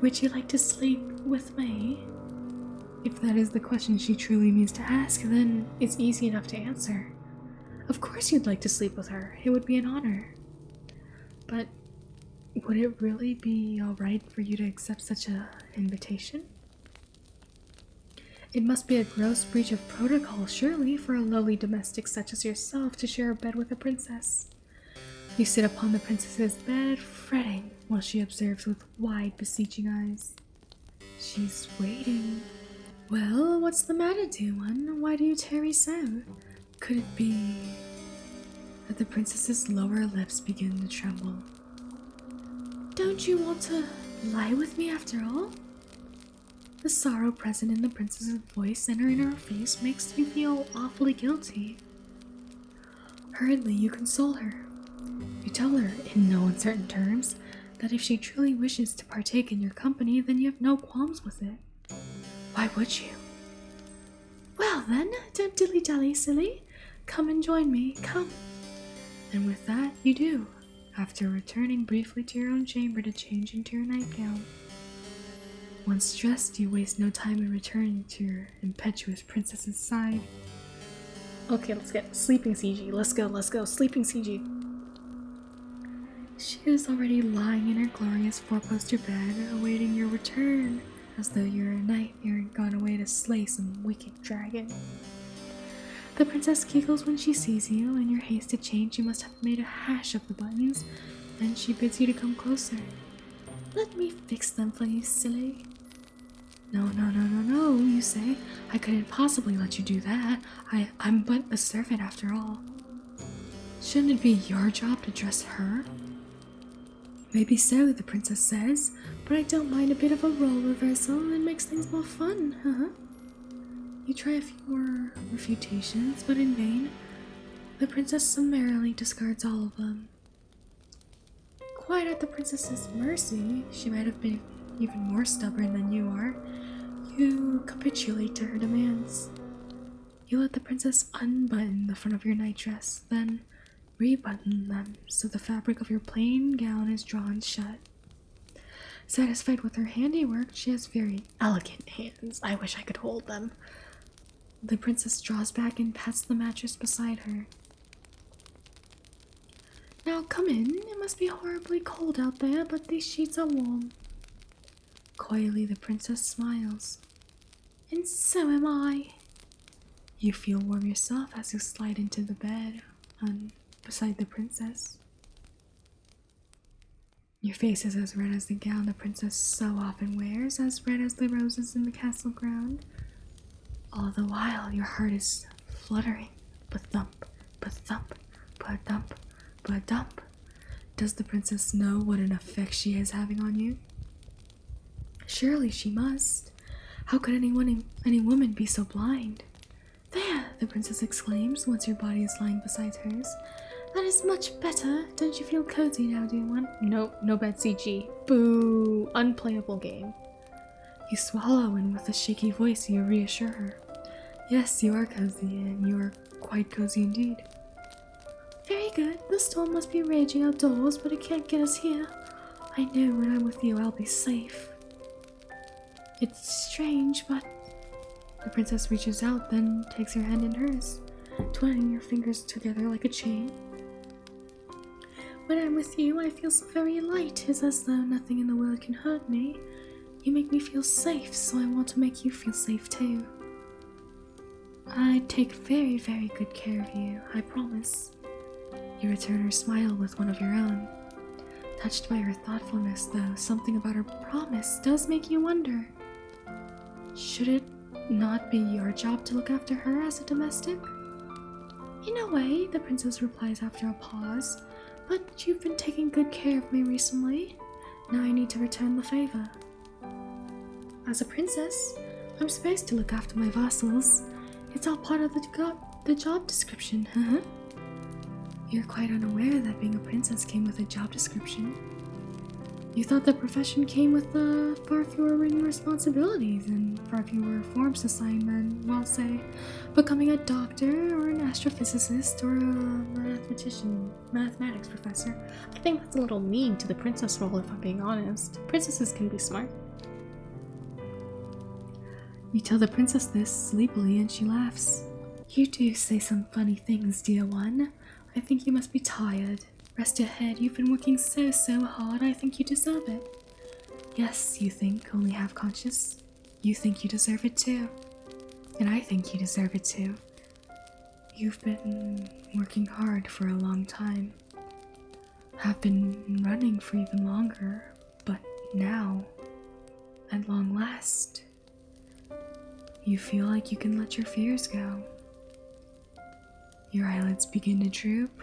would you like to sleep with me? If that is the question she truly means to ask, then it's easy enough to answer. Of course you'd like to sleep with her. It would be an honor. But would it really be alright for you to accept such an invitation? It must be a gross breach of protocol, surely, for a lowly domestic such as yourself to share a bed with a princess. You sit upon the princess's bed, fretting, while she observes with wide, beseeching eyes. She's waiting. Well, what's the matter, dear one? Why do you tarry so? Could it be that the princess's lower lips begin to tremble? Don't you want to lie with me after all? The sorrow present in the princess's voice and in her face makes you feel awfully guilty. Hurriedly, you console her. You tell her, in no uncertain terms, that if she truly wishes to partake in your company, then you have no qualms with it. Why would you? Well then, don't dilly-dally, silly. Come and join me, come. And with that, you do, after returning briefly to your own chamber to change into your nightgown. Once dressed, you waste no time in returning to your impetuous princess's side. Okay, let's get sleeping CG. Let's go, sleeping CG. She is already lying in her glorious four-poster bed, awaiting your return, as though you're a knight and gone away to slay some wicked dragon. The princess giggles when she sees you. In your haste to change, you must have made a hash of the buttons, and she bids you to come closer. Let me fix them for you, silly. No, you say. I couldn't possibly let you do that. I'm but a servant after all. Shouldn't it be your job to dress her? Maybe so, the princess says, but I don't mind a bit of a role reversal. It makes things more fun, You try a few more refutations, but in vain. The princess summarily discards all of them. Quite at the princess's mercy, she might have been even more stubborn than you are. You capitulate to her demands. You let the princess unbutton the front of your nightdress, then, rebutton them so the fabric of your plain gown is drawn shut. Satisfied with her handiwork, she has very elegant hands. I wish I could hold them. The princess draws back and pats the mattress beside her. Now come in. It must be horribly cold out there, but these sheets are warm. Coyly, the princess smiles. And so am I. You feel warm yourself as you slide into the bed beside the princess. Your face is as red as the gown the princess so often wears, as red as the roses in the castle ground. All the while, your heart is fluttering. Ba-thump, ba-thump, ba-thump, ba-thump. Does the princess know what an effect she is having on you? Surely she must. How could any woman be so blind? There, the princess exclaims once your body is lying beside hers. That is much better. Don't you feel cozy now, dear one? Nope, no bad CG. Boo! Unplayable game. You swallow, and with a shaky voice you reassure her. Yes, you are cozy, and you are quite cozy indeed. Very good. The storm must be raging outdoors, but it can't get us here. I know when I'm with you I'll be safe. It's strange, but... The princess reaches out, then takes your hand in hers, twining your fingers together like a chain. When I'm with you, I feel so very light. It's as though nothing in the world can hurt me. You make me feel safe, so I want to make you feel safe too. I take very, very good care of you, I promise. You return her smile with one of your own. Touched by her thoughtfulness, though, something about her promise does make you wonder. Should it not be your job to look after her as a domestic? In a way, the princess replies after a pause, but you've been taking good care of me recently. Now I need to return the favor. As a princess, I'm supposed to look after my vassals. It's all part of the job description, huh? You're quite unaware that being a princess came with a job description. You thought the profession came with far fewer written responsibilities and far fewer forms to sign than, well, say, becoming a doctor or an astrophysicist or a mathematics professor. I think that's a little mean to the princess role, if I'm being honest. Princesses can be smart. You tell the princess this sleepily and she laughs. You do say some funny things, dear one. I think you must be tired. Rest your head, you've been working so hard, I think you deserve it. Yes, you think, only half conscious. You think you deserve it too. And I think you deserve it too. You've been working hard for a long time. Have been running for even longer, but now, at long last, you feel like you can let your fears go. Your eyelids begin to droop.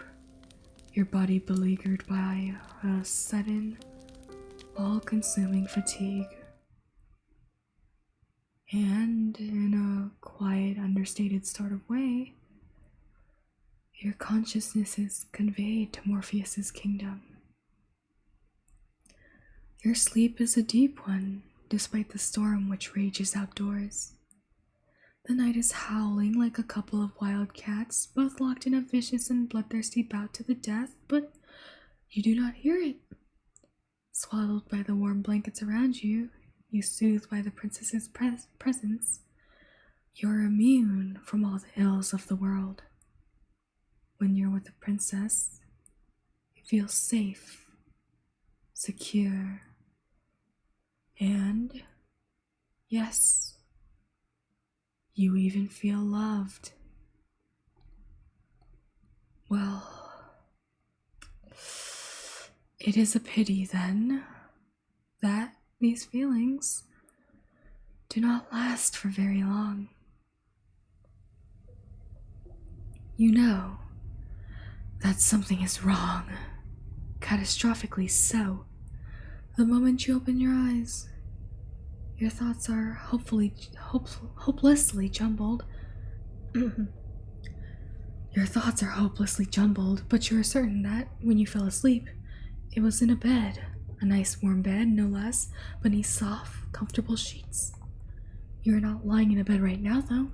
Your body beleaguered by a sudden, all-consuming fatigue. And in a quiet, understated sort of way, your consciousness is conveyed to Morpheus's kingdom. Your sleep is a deep one, despite the storm which rages outdoors. The night is howling like a couple of wild cats, both locked in a vicious and bloodthirsty bout to the death, but you do not hear it. Swaddled by the warm blankets around you, you soothed by the princess's presence, you're immune from all the ills of the world. When you're with the princess, you feel safe, secure, and, yes, you even feel loved. Well, it is a pity then that these feelings do not last for very long. You know that something is wrong, catastrophically so, the moment you open your eyes. Your thoughts are hopelessly jumbled. Your thoughts are hopelessly jumbled, but you are certain that, when you fell asleep, it was in a bed, a nice warm bed, no less, beneath soft, comfortable sheets. You are not lying in a bed right now, though.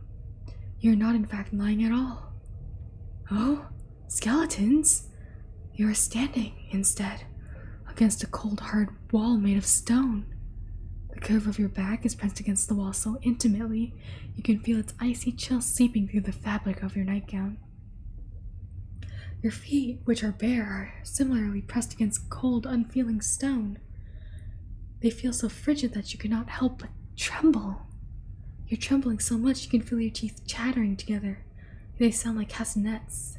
You are not, in fact, lying at all. Oh, skeletons! You are standing, instead, against a cold, hard wall made of stone. The curve of your back is pressed against the wall so intimately you can feel its icy chill seeping through the fabric of your nightgown. Your feet, which are bare, are similarly pressed against cold, unfeeling stone. They feel so frigid that you cannot help but tremble. You're trembling so much you can feel your teeth chattering together. They sound like castanets.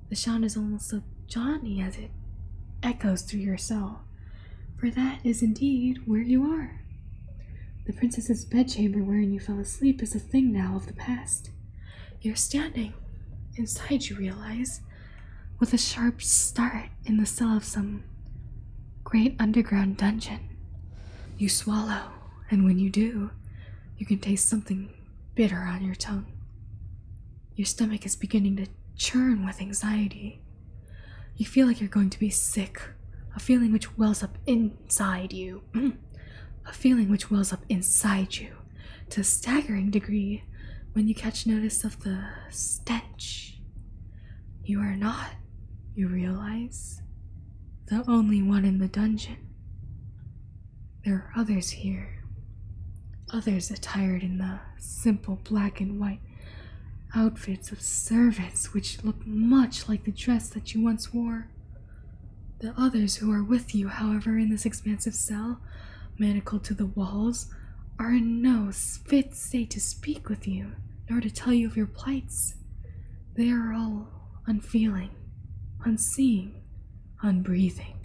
The sound is almost so jaunty as it echoes through your cell, for that is indeed where you are. The princess's bedchamber wherein you fell asleep is a thing now of the past. You're standing, inside you realize, with a sharp start in the cell of some great underground dungeon. You swallow, and when you do, you can taste something bitter on your tongue. Your stomach is beginning to churn with anxiety. You feel like you're going to be sick, a feeling which wells up inside you. A feeling which wells up inside you to a staggering degree when you catch notice of the stench. You are not, you realize, the only one in the dungeon. There are others here. Others attired in the simple black and white outfits of servants which look much like the dress that you once wore. The others who are with you, however, in this expansive cell, manacled to the walls, are in no fit state to speak with you, nor to tell you of your plights. They are all unfeeling, unseeing, unbreathing.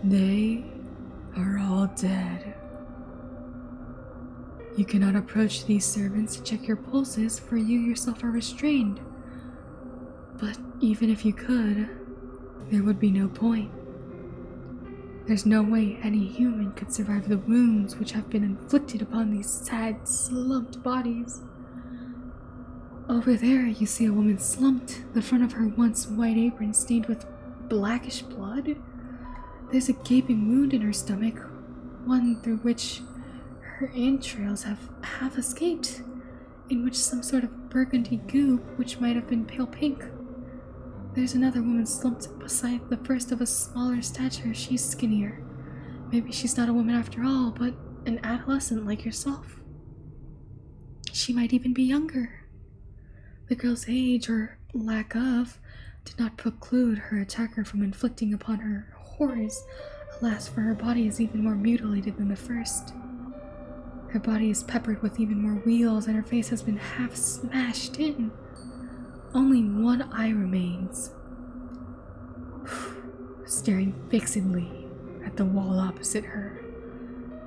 They are all dead. You cannot approach these servants to check your pulses, for you yourself are restrained. But even if you could, there would be no point. There's no way any human could survive the wounds which have been inflicted upon these sad, slumped bodies. Over there you see a woman slumped, the front of her once white apron stained with blackish blood. There's a gaping wound in her stomach, one through which her entrails have half escaped, in which some sort of burgundy goop, which might have been pale pink. There's another woman slumped beside the first of a smaller stature. She's skinnier. Maybe she's not a woman after all, but an adolescent like yourself. She might even be younger. The girl's age, or lack of, did not preclude her attacker from inflicting upon her horrors. Alas, for her body is even more mutilated than the first. Her body is peppered with even more wheals, and her face has been half smashed in. Only one eye remains, staring fixedly at the wall opposite her,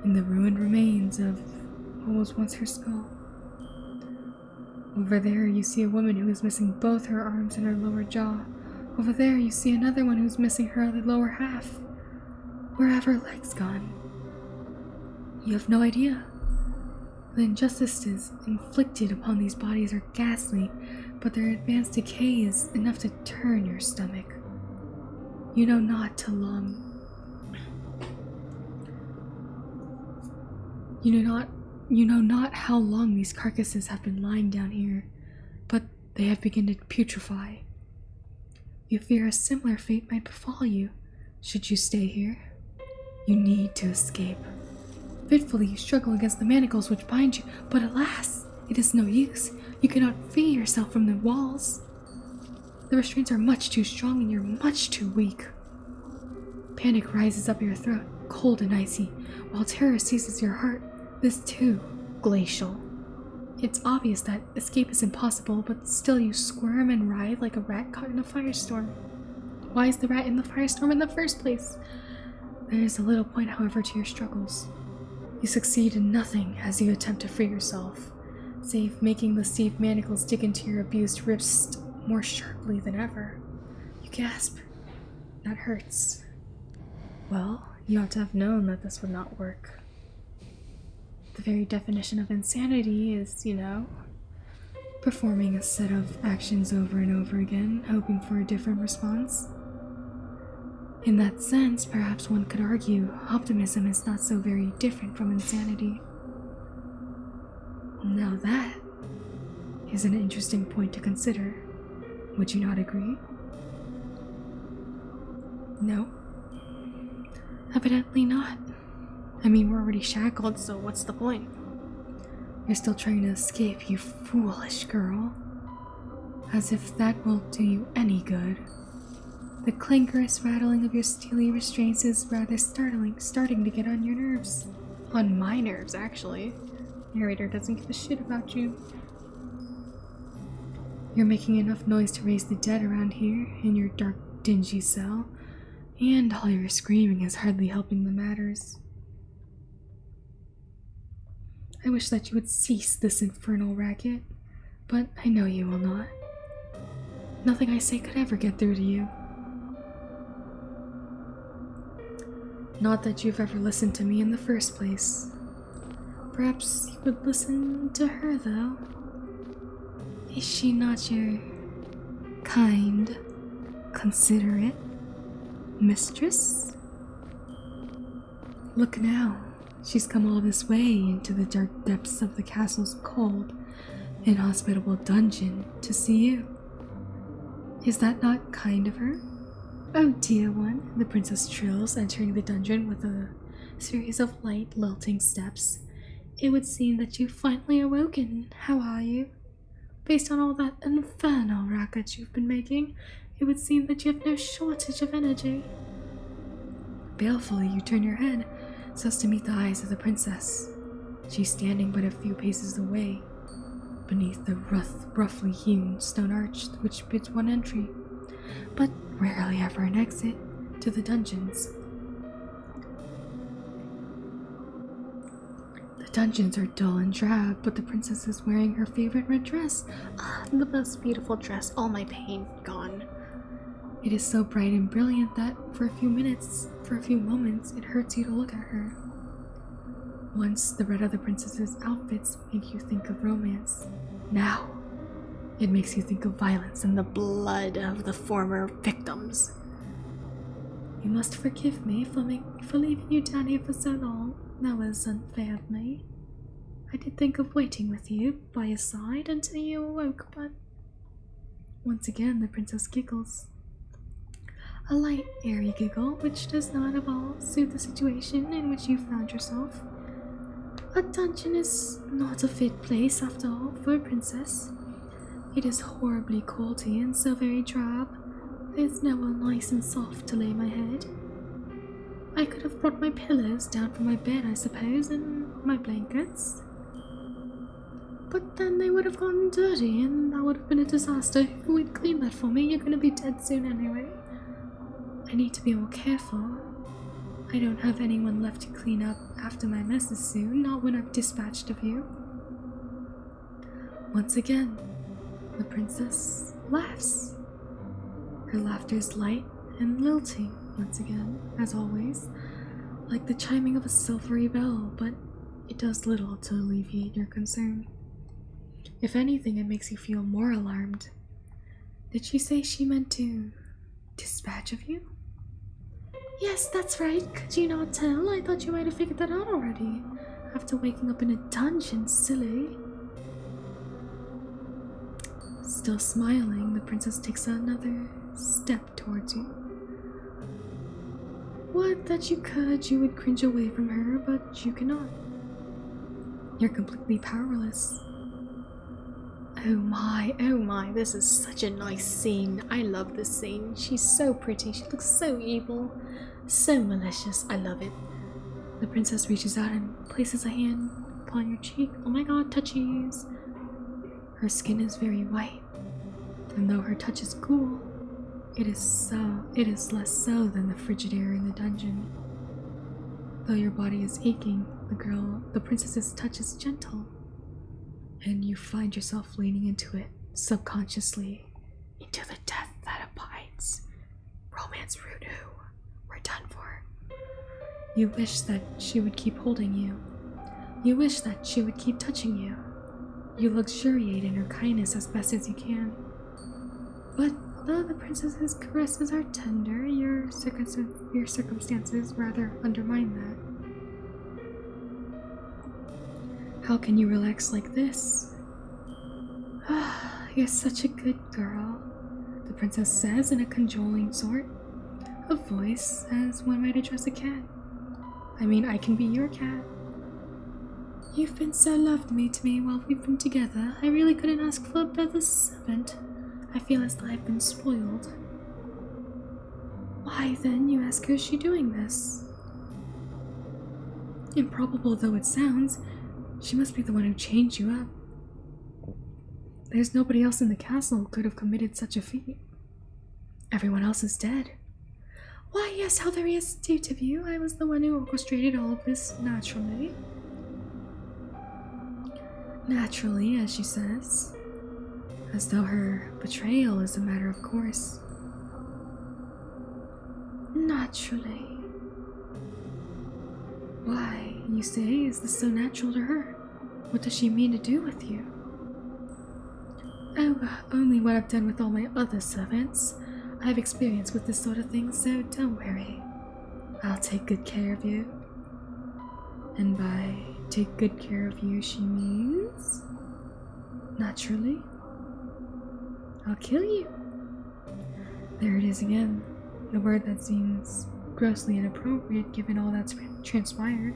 in the ruined remains of what was once her skull. Over there you see a woman who is missing both her arms and her lower jaw. Over there you see another one who's missing her other lower half. Where have her legs gone? You have no idea. The injustices inflicted upon these bodies are ghastly, but their advanced decay is enough to turn your stomach. You know not how long these carcasses have been lying down here, but they have begun to putrefy. You fear a similar fate might befall you, should you stay here. You need to escape. Fitfully you struggle against the manacles which bind you, but alas, it is no use. You cannot free yourself from the walls. The restraints are much too strong and you're much too weak. Panic rises up your throat, cold and icy, while terror seizes your heart, this too, glacial. It's obvious that escape is impossible, but still you squirm and writhe like a rat caught in a firestorm. Why is the rat in the firestorm in the first place? There is a little point, however, to your struggles. You succeed in nothing as you attempt to free yourself, save making the steel manacles dig into your abused ribs more sharply than ever. You gasp. That hurts. Well, you ought to have known that this would not work. The very definition of insanity is, performing a set of actions over and over again, hoping for a different response. In that sense, perhaps one could argue optimism is not so very different from insanity. Now that is an interesting point to consider. Would you not agree? No. Evidently not. I mean, we're already shackled, so what's the point? You're still trying to escape, you foolish girl. As if that will do you any good. The clankerous rattling of your steely restraints is rather starting to get on your nerves. On my nerves, actually. Narrator doesn't give a shit about you. You're making enough noise to raise the dead around here, in your dark, dingy cell, and all your screaming is hardly helping the matters. I wish that you would cease this infernal racket, but I know you will not. Nothing I say could ever get through to you. Not that you've ever listened to me in the first place. Perhaps you would listen to her, though. Is she not your kind, considerate mistress? Look now, she's come all this way into the dark depths of the castle's cold, inhospitable dungeon to see you. Is that not kind of her? Oh, dear one, the princess trills, entering the dungeon with a series of light, lilting steps. It would seem that you've finally awoken. How are you? Based on all that infernal racket you've been making, it would seem that you have no shortage of energy. Balefully, you turn your head so as to meet the eyes of the princess. She's standing but a few paces away, beneath the roughly hewn stone arch which bids one entry, but rarely ever an exit, to the dungeons. The dungeons are dull and drab, but the princess is wearing her favorite red dress. Ah, the most beautiful dress, all my pain gone. It is so bright and brilliant that for a few moments, it hurts you to look at her. Once, the red of the princess's outfits make you think of romance. Now, it makes you think of violence and the blood of the former victims. You must forgive me for leaving you down here for so long. That was unfair of me. I did think of waiting with you by your side until you awoke, but... Once again, the princess giggles. A light, airy giggle, which does not at all suit the situation in which you found yourself. A dungeon is not a fit place, after all, for a princess. It is horribly cold here and so very drab. There's nowhere nice and soft to lay my head. I could have brought my pillows down from my bed, I suppose, and my blankets. But then they would have gotten dirty, and that would have been a disaster. Who would clean that for me? You're gonna be dead soon anyway. I need to be more careful. I don't have anyone left to clean up after my messes soon, not when I've dispatched of you. Once again, the princess laughs. Her laughter is light and lilting, once again, as always, like the chiming of a silvery bell, but it does little to alleviate your concern. If anything, it makes you feel more alarmed. Did she say she meant to dispatch of you? Yes, that's right. Could you not tell? I thought you might have figured that out already. After waking up in a dungeon, silly. Still smiling, the princess takes another step towards you. Would that you could, you would cringe away from her, but you cannot. You're completely powerless. Oh my, this is such a nice scene. I love this scene. She's so pretty, she looks so evil, so malicious. I love it. The princess reaches out and places a hand upon your cheek. Oh my god, touchies. Her skin is very white, and though her touch is cool, it is less so than the frigid air in the dungeon. Though your body is aching, the princess's touch is gentle, and you find yourself leaning into it, subconsciously, into the death that abides. Romance rude who? We're done for. You wish that she would keep holding you. You wish that she would keep touching you. You luxuriate in her kindness as best as you can. But though the princess's caresses are tender, your circumstances rather undermine that. How can you relax like this? You're such a good girl. princess says in a cajoling sort of voice, as one might address a cat. I mean, I can be your cat. You've been so lovely to me while we've been together. I really couldn't ask for a better servant. I feel as though I've been spoiled. Why then, you ask, is she doing this? Improbable though it sounds, she must be the one who chained you up. There's nobody else in the castle who could have committed such a feat. Everyone else is dead. Why, yes, how very astute of you. I was the one who orchestrated all of this naturally. Naturally, as she says, as though her betrayal is a matter of course. Naturally. Why, you say, is this so natural to her? What does she mean to do with you? Oh, only what I've done with all my other servants. I have experience with this sort of thing, so don't worry. I'll take good care of you. And by take good care of you, she means, naturally, I'll kill you. There it is again, the word that seems grossly inappropriate given all that's transpired.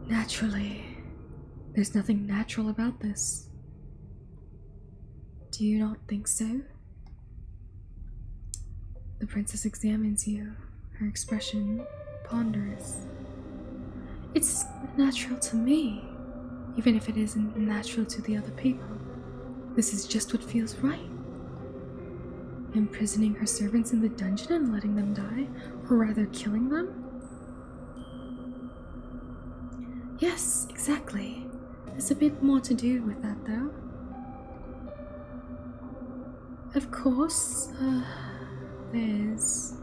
Naturally. There's nothing natural about this. Do you not think so? The princess examines you, her expression ponderous. It's natural to me, even if it isn't natural to the other people. This is just what feels right. Imprisoning her servants in the dungeon and letting them die, or rather killing them? Yes, exactly. There's a bit more to do with that, though. Of course, there's...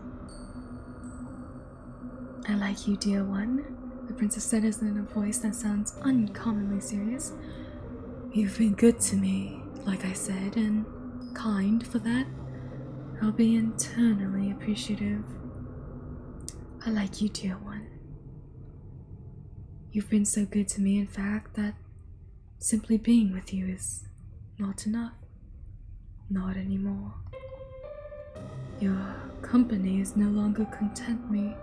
I like you, dear one, the princess said in a voice that sounds uncommonly serious. You've been good to me, like I said, and kind for that. I'll be eternally appreciative. I like you, dear one. You've been so good to me, in fact, that simply being with you is not enough. Not anymore. Your company is no longer content me.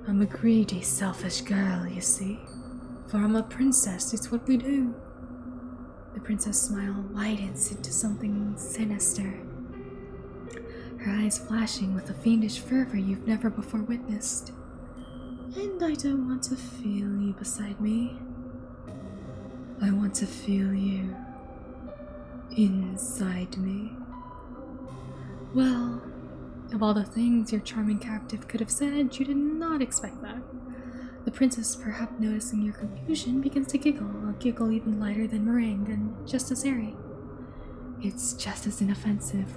I'm a greedy, selfish girl, you see. For I'm a princess, it's what we do. The princess' smile widens into something sinister, her eyes flashing with a fiendish fervor you've never before witnessed. And I don't want to feel you beside me. I want to feel you inside me. Well, of all the things your charming captive could have said, you did not expect that. The princess, perhaps noticing your confusion, begins to giggle, a giggle even lighter than meringue and just as airy. It's just as inoffensive.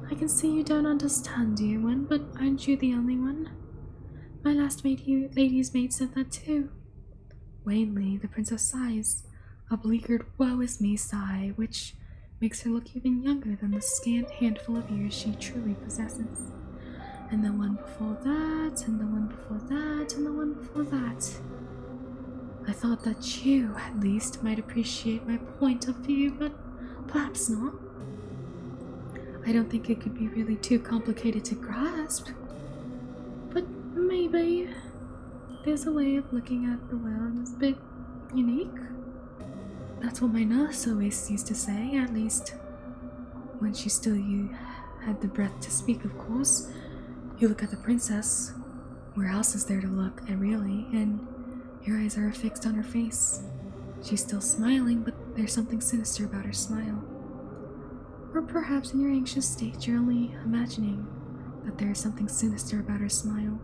I can see you don't understand, dear one, but aren't you the only one? My last lady's maid said that too. Wanly, the princess sighs, a bleared woe is me sigh, which makes her look even younger than the scant handful of years she truly possesses. And the one before that, and the one before that, and the one before that. I thought that you, at least, might appreciate my point of view, but perhaps not. I don't think it could be really too complicated to grasp. But maybe there's a way of looking at the world that's a bit unique. That's what my nurse always used to say, at least when she still had the breath to speak, of course. You look at the princess, where else is there to look, and really, and your eyes are fixed on her face. She's still smiling, but there's something sinister about her smile. Or perhaps in your anxious state, you're only imagining that there is something sinister about her smile.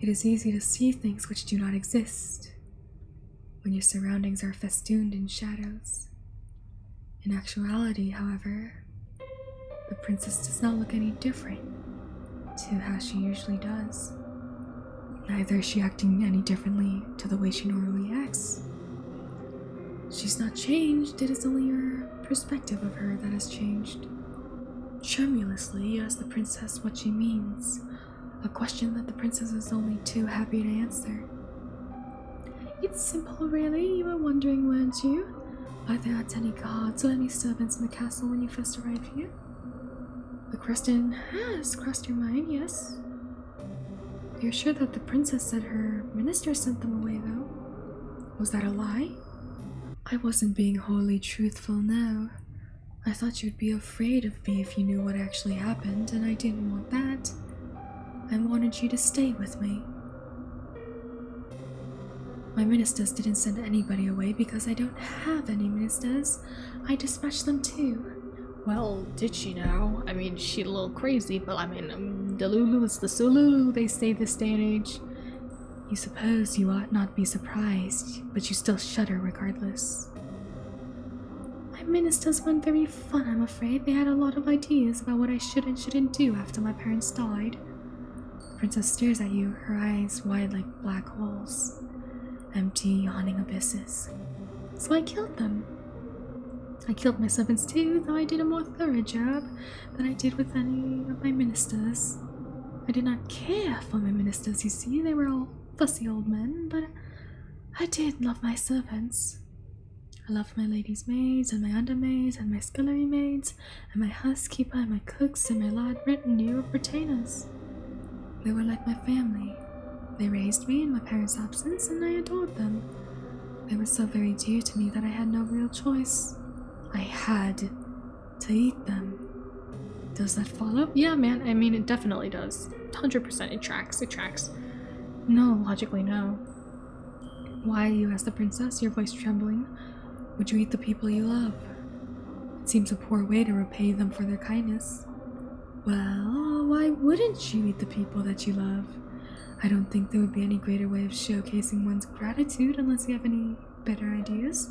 It is easy to see things which do not exist when your surroundings are festooned in shadows. In actuality, however, the princess does not look any different to how she usually does. Neither is she acting any differently to the way she normally acts. She's not changed, it is only your perspective of her that has changed. Tremulously asks the princess what she means, a question that the princess is only too happy to answer. It's simple, really. You were wondering, weren't you? Are there not any guards or any servants in the castle when you first arrived here? The question has crossed your mind, yes. You're sure that the princess said her minister sent them away, though? Was that a lie? I wasn't being wholly truthful, no. I thought you'd be afraid of me if you knew what actually happened, and I didn't want that. I wanted you to stay with me. My ministers didn't send anybody away because I don't have any ministers. I dispatched them too. Well, did she now? I mean, she's a little crazy, but I mean, Delulu is the Sululu, they say this day and age. You suppose you ought not be surprised, but you still shudder regardless. My ministers weren't very fun, I'm afraid. They had a lot of ideas about what I should and shouldn't do after my parents died. The princess stares at you, her eyes wide like black holes. Empty, yawning abysses. So I killed them. I killed my servants too, though I did a more thorough job than I did with any of my ministers. I did not care for my ministers, you see. They were all fussy old men, but I did love my servants. I loved my lady's maids, and my undermaids, and my scullery maids, and my housekeeper, and my cooks, and my large retinue of retainers. They were like my family. They raised me in my parents' absence, and I adored them. They were so very dear to me that I had no real choice. I had to eat them. Does that follow? Yeah, man, I mean, it definitely does. 100% it tracks. No, logically no. Why, you asked the princess, your voice trembling, would you eat the people you love? It seems a poor way to repay them for their kindness. Well, why wouldn't you eat the people that you love? I don't think there would be any greater way of showcasing one's gratitude unless you have any better ideas.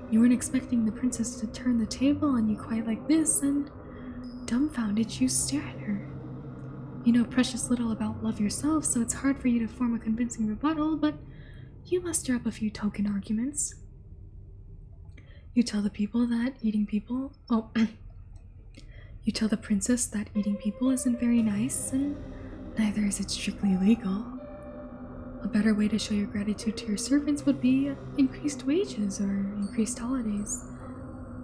You weren't expecting the princess to turn the table on you quite like this, and dumbfounded you stare at her. You know precious little about love yourself, so it's hard for you to form a convincing rebuttal, but you muster up a few token arguments. You tell the people that eating people... you tell the princess that eating people isn't very nice, and neither is it strictly legal. A better way to show your gratitude to your servants would be increased wages or increased holidays.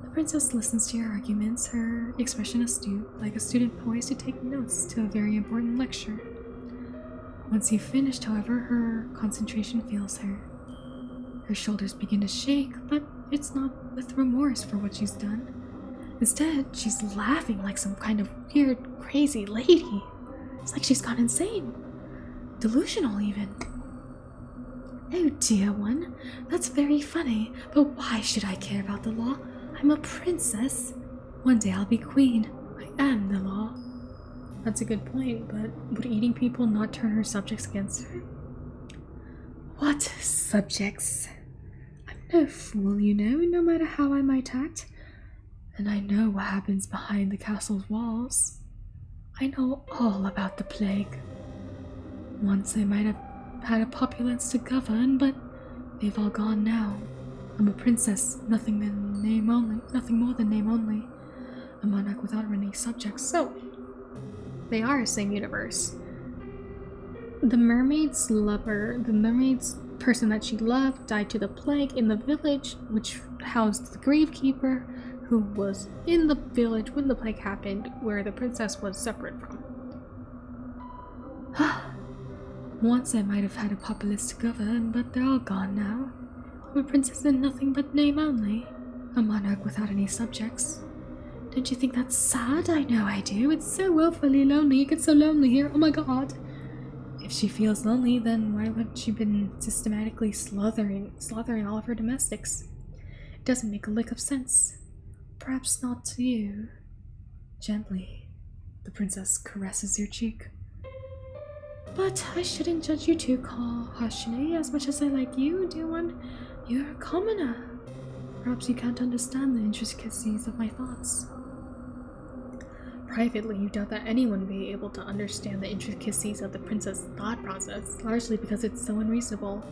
The princess listens to your arguments, her expression astute, like a student poised to take notes to a very important lecture. Once you've finished, however, her concentration fails her. Her shoulders begin to shake, but it's not with remorse for what she's done. Instead, she's laughing like some kind of weird, crazy lady. It's like she's gone insane. Delusional, even. Oh, dear one, that's very funny, but why should I care about the law? I'm a princess. One day I'll be queen. I am the law. That's a good point, but would eating people not turn her subjects against her? What subjects? I'm no fool, you know, no matter how I might act. And I know what happens behind the castle's walls. I know all about the plague. Once they might have had a populace to govern, but they've all gone now. I'm a princess, nothing more than name only. A monarch without any subjects. So, they are the same universe. The mermaid's lover, the mermaid's person that she loved, died to the plague in the village, which housed the gravekeeper, who was in the village when the plague happened, where the princess was separate from. Once I might have had a populace to govern, but they're all gone now. I'm a princess in nothing but name only. A monarch without any subjects. Don't you think that's sad? I know I do. It's so woefully lonely. It gets so lonely here. Oh my god. If she feels lonely, then why haven't she been systematically slaughtering all of her domestics? It doesn't make a lick of sense. Perhaps not to you. Gently, the princess caresses your cheek. But I shouldn't judge you too harshly. As much as I like you, dear one, you're a commoner. Perhaps you can't understand the intricacies of my thoughts. Privately, you doubt that anyone would be able to understand the intricacies of the princess' thought process, largely because it's so unreasonable.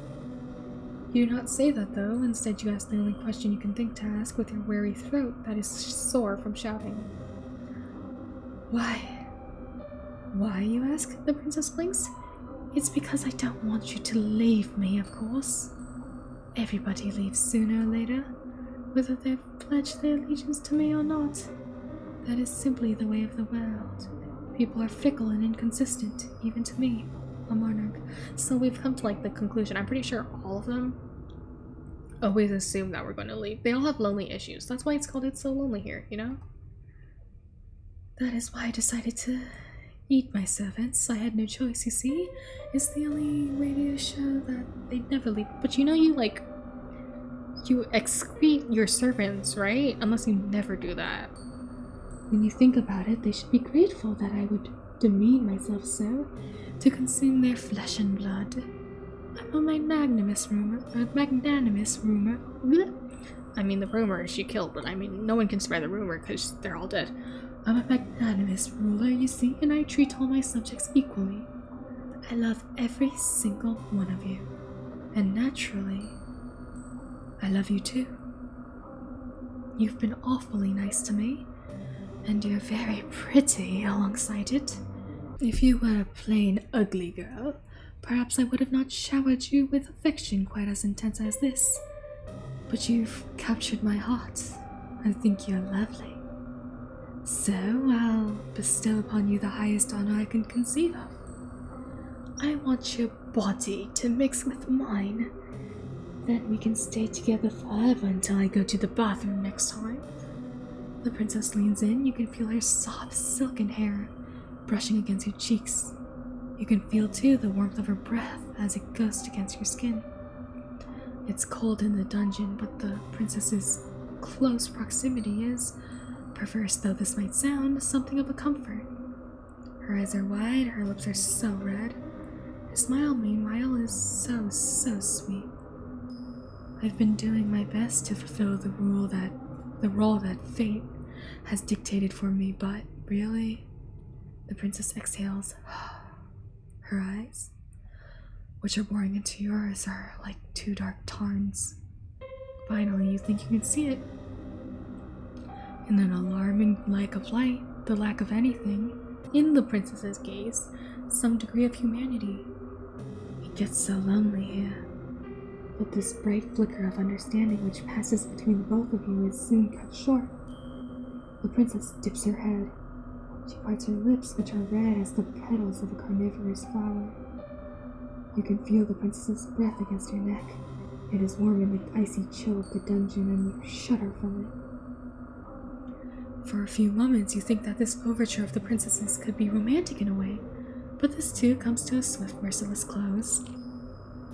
You do not say that, though. Instead, you ask the only question you can think to ask with your weary throat that is sore from shouting. Why? Why, you ask? The princess blinks. It's because I don't want you to leave me, of course. Everybody leaves sooner or later, whether they've pledged their allegiance to me or not. That is simply the way of the world. People are fickle and inconsistent, even to me, a monarch. So we've come to like the conclusion. I'm pretty sure all of them always assume that we're going to leave. They all have lonely issues. That's why it's called It's So Lonely Here, you know? That is why I decided to eat my servants. I had no choice, you see. It's the only way to show that they'd never leave. But you know you excrete your servants, right? Unless you never do that. When you think about it, they should be grateful that I would demean myself so to consume their flesh and blood. I'm a magnanimous ruler. I mean, the rumor is she killed, but I mean, no one can spare the rumor because they're all dead. I'm a magnanimous ruler, you see, and I treat all my subjects equally. I love every single one of you. And naturally, I love you too. You've been awfully nice to me, and you're very pretty alongside it. If you were a plain ugly girl, perhaps I would have not showered you with affection quite as intense as this. But you've captured my heart. I think you're lovely. So I'll bestow upon you the highest honor I can conceive of. I want your body to mix with mine. Then we can stay together forever until I go to the bathroom next time. The princess leans in. You can feel her soft, silken hair brushing against your cheeks. You can feel, too, the warmth of her breath as it gushed against your skin. It's cold in the dungeon, but the princess's close proximity is, perverse though this might sound, something of a comfort. Her eyes are wide, her lips are so red. Her smile, meanwhile, is so sweet. I've been doing my best to fulfill the role that fate has dictated for me, but really, the princess exhales. Her eyes, which are boring into yours, are like two dark tarns. Finally, you think you can see it. In an alarming lack of light, the lack of anything, in the princess's gaze, some degree of humanity. It gets so lonely here. But this bright flicker of understanding which passes between the both of you is soon cut short. The princess dips her head. She parts her lips, which are red as the petals of a carnivorous flower. You can feel the princess's breath against your neck. It is warm in the icy chill of the dungeon, and you shudder from it. For a few moments, you think that this overture of the princess's could be romantic in a way, but this too comes to a swift, merciless close.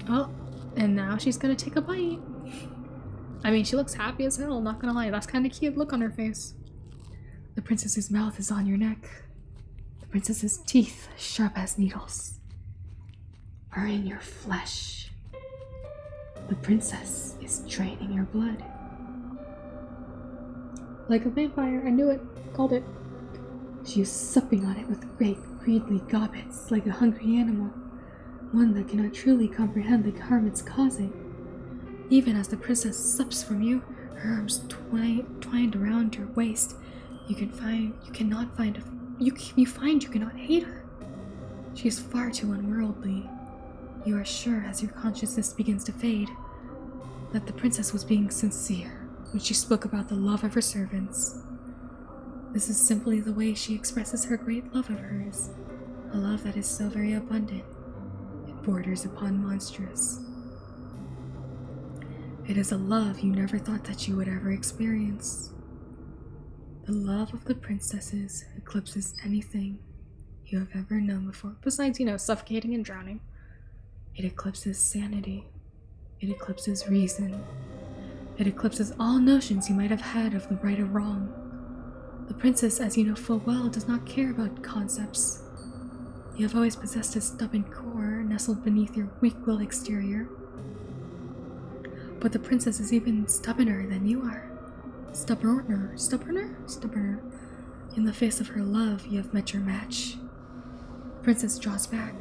Oh, and now she's gonna take a bite. I mean, she looks happy as hell, not gonna lie. That's kind of cute look on her face. The princess's mouth is on your neck. The princess's teeth, sharp as needles, are in your flesh. The princess is draining your blood. Like a vampire, I knew it. Called it. She is supping on it with great, greedily gobbets, like a hungry animal, one that cannot truly comprehend the harm it's causing. Even as the princess sups from you, her arms twined around your waist, you cannot hate her. She is far too unworldly. You are sure, as your consciousness begins to fade, that the princess was being sincere when she spoke about the love of her servants. This is simply the way she expresses her great love of hers, a love that is so very abundant, it borders upon monstrous. It is a love you never thought that you would ever experience. The love of the princesses eclipses anything you have ever known before, besides, suffocating and drowning. It eclipses sanity. It eclipses reason. It eclipses all notions you might have had of the right or wrong. The princess, as you know full well, does not care about concepts. You have always possessed a stubborn core nestled beneath your weak-willed exterior. But the princess is even stubborner than you are. Stubborner. In the face of her love, you have met your match. The princess draws back.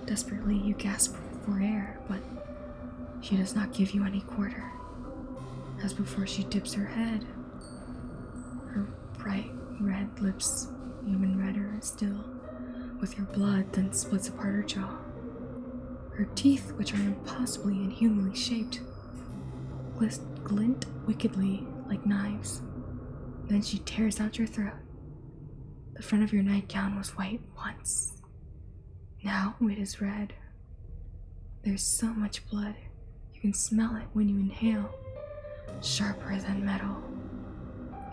Desperately, you gasp for air, but she does not give you any quarter. As before, she dips her head. Her bright red lips, even redder still, with your blood, then splits apart her jaw. Her teeth, which are impossibly inhumanly shaped, glint wickedly like knives. Then she tears out your throat. The front of your nightgown was white once. Now it is red. There's so much blood. You can smell it when you inhale. Sharper than metal.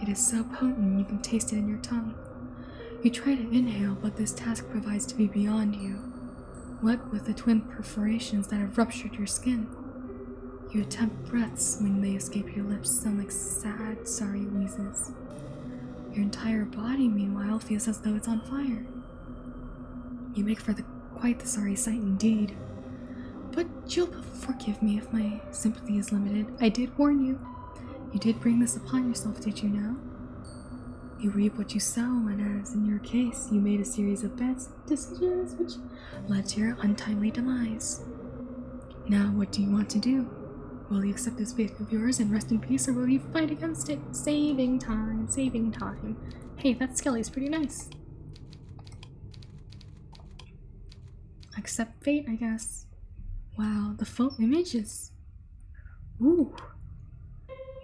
It is so potent you can taste it in your tongue. You try to inhale, but this task provides to be beyond you. What with the twin perforations that have ruptured your skin? You attempt breaths when they escape your lips sound like sad, sorry wheezes. Your entire body, meanwhile, feels as though it's on fire. You make for quite the sorry sight indeed. But you'll forgive me if my sympathy is limited. I did warn you. You did bring this upon yourself, did you know? You reap what you sow, and as in your case, you made a series of bad decisions which led to your untimely demise. Now, what do you want to do? Will you accept this faith of yours and rest in peace, or will you fight against it? Saving time, saving time. Hey, that skelly's pretty nice. Accept fate, I guess. Wow, the full images. Ooh.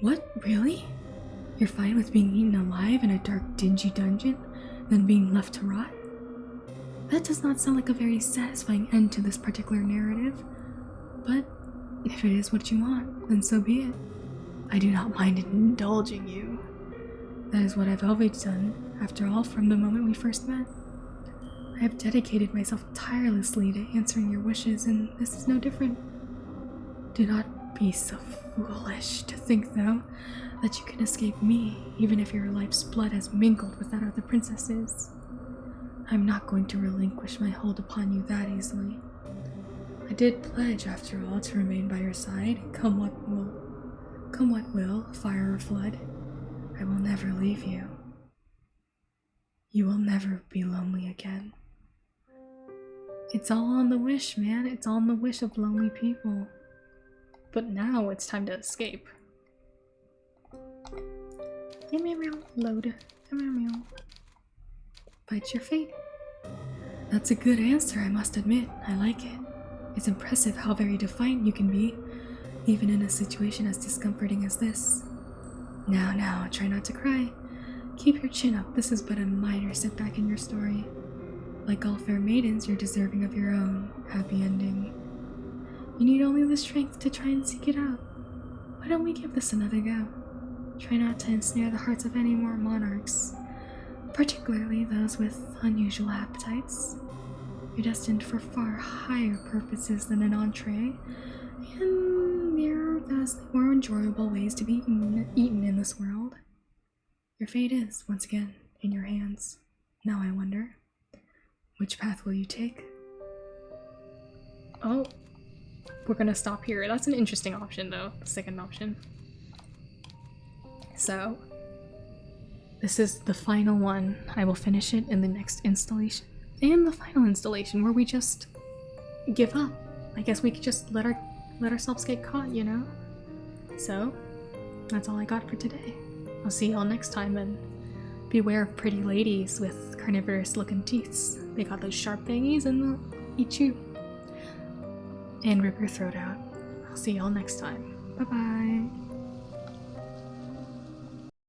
What, really? You're fine with being eaten alive in a dark, dingy dungeon, then being left to rot? That does not sound like a very satisfying end to this particular narrative, but if it is what you want, then so be it. I do not mind indulging you. That is what I've always done, after all, from the moment we first met. I have dedicated myself tirelessly to answering your wishes, and this is no different. Do not be so foolish to think, though, that you can escape me, even if your life's blood has mingled with that of the princess's. I'm not going to relinquish my hold upon you that easily. I did pledge, after all, to remain by your side, come what will, fire or flood. I will never leave you. You will never be lonely again. It's all on the wish, man. It's all on the wish of lonely people. But now it's time to escape. Load. Fight your fate. That's a good answer, I must admit. I like it. It's impressive how very defiant you can be, even in a situation as discomforting as this. Now, try not to cry. Keep your chin up, this is but a minor setback in your story. Like all fair maidens, you're deserving of your own happy ending. You need only the strength to try and seek it out. Why don't we give this another go? Try not to ensnare the hearts of any more monarchs, particularly those with unusual appetites. You're destined for far higher purposes than an entree, and there are vastly more enjoyable ways to be eaten in this world. Your fate is, once again, in your hands. Now I wonder, which path will you take? Oh, we're gonna stop here. That's an interesting option, though, the second option. So, this is the final one. I will finish it in the next installation. And the final installation, where we just give up. I guess we could just let ourselves get caught, you know? So, that's all I got for today. I'll see y'all next time, and beware of pretty ladies with carnivorous-looking teeth. They got those sharp thingies and they'll eat you. And rip your throat out. I'll see y'all next time. Bye-bye.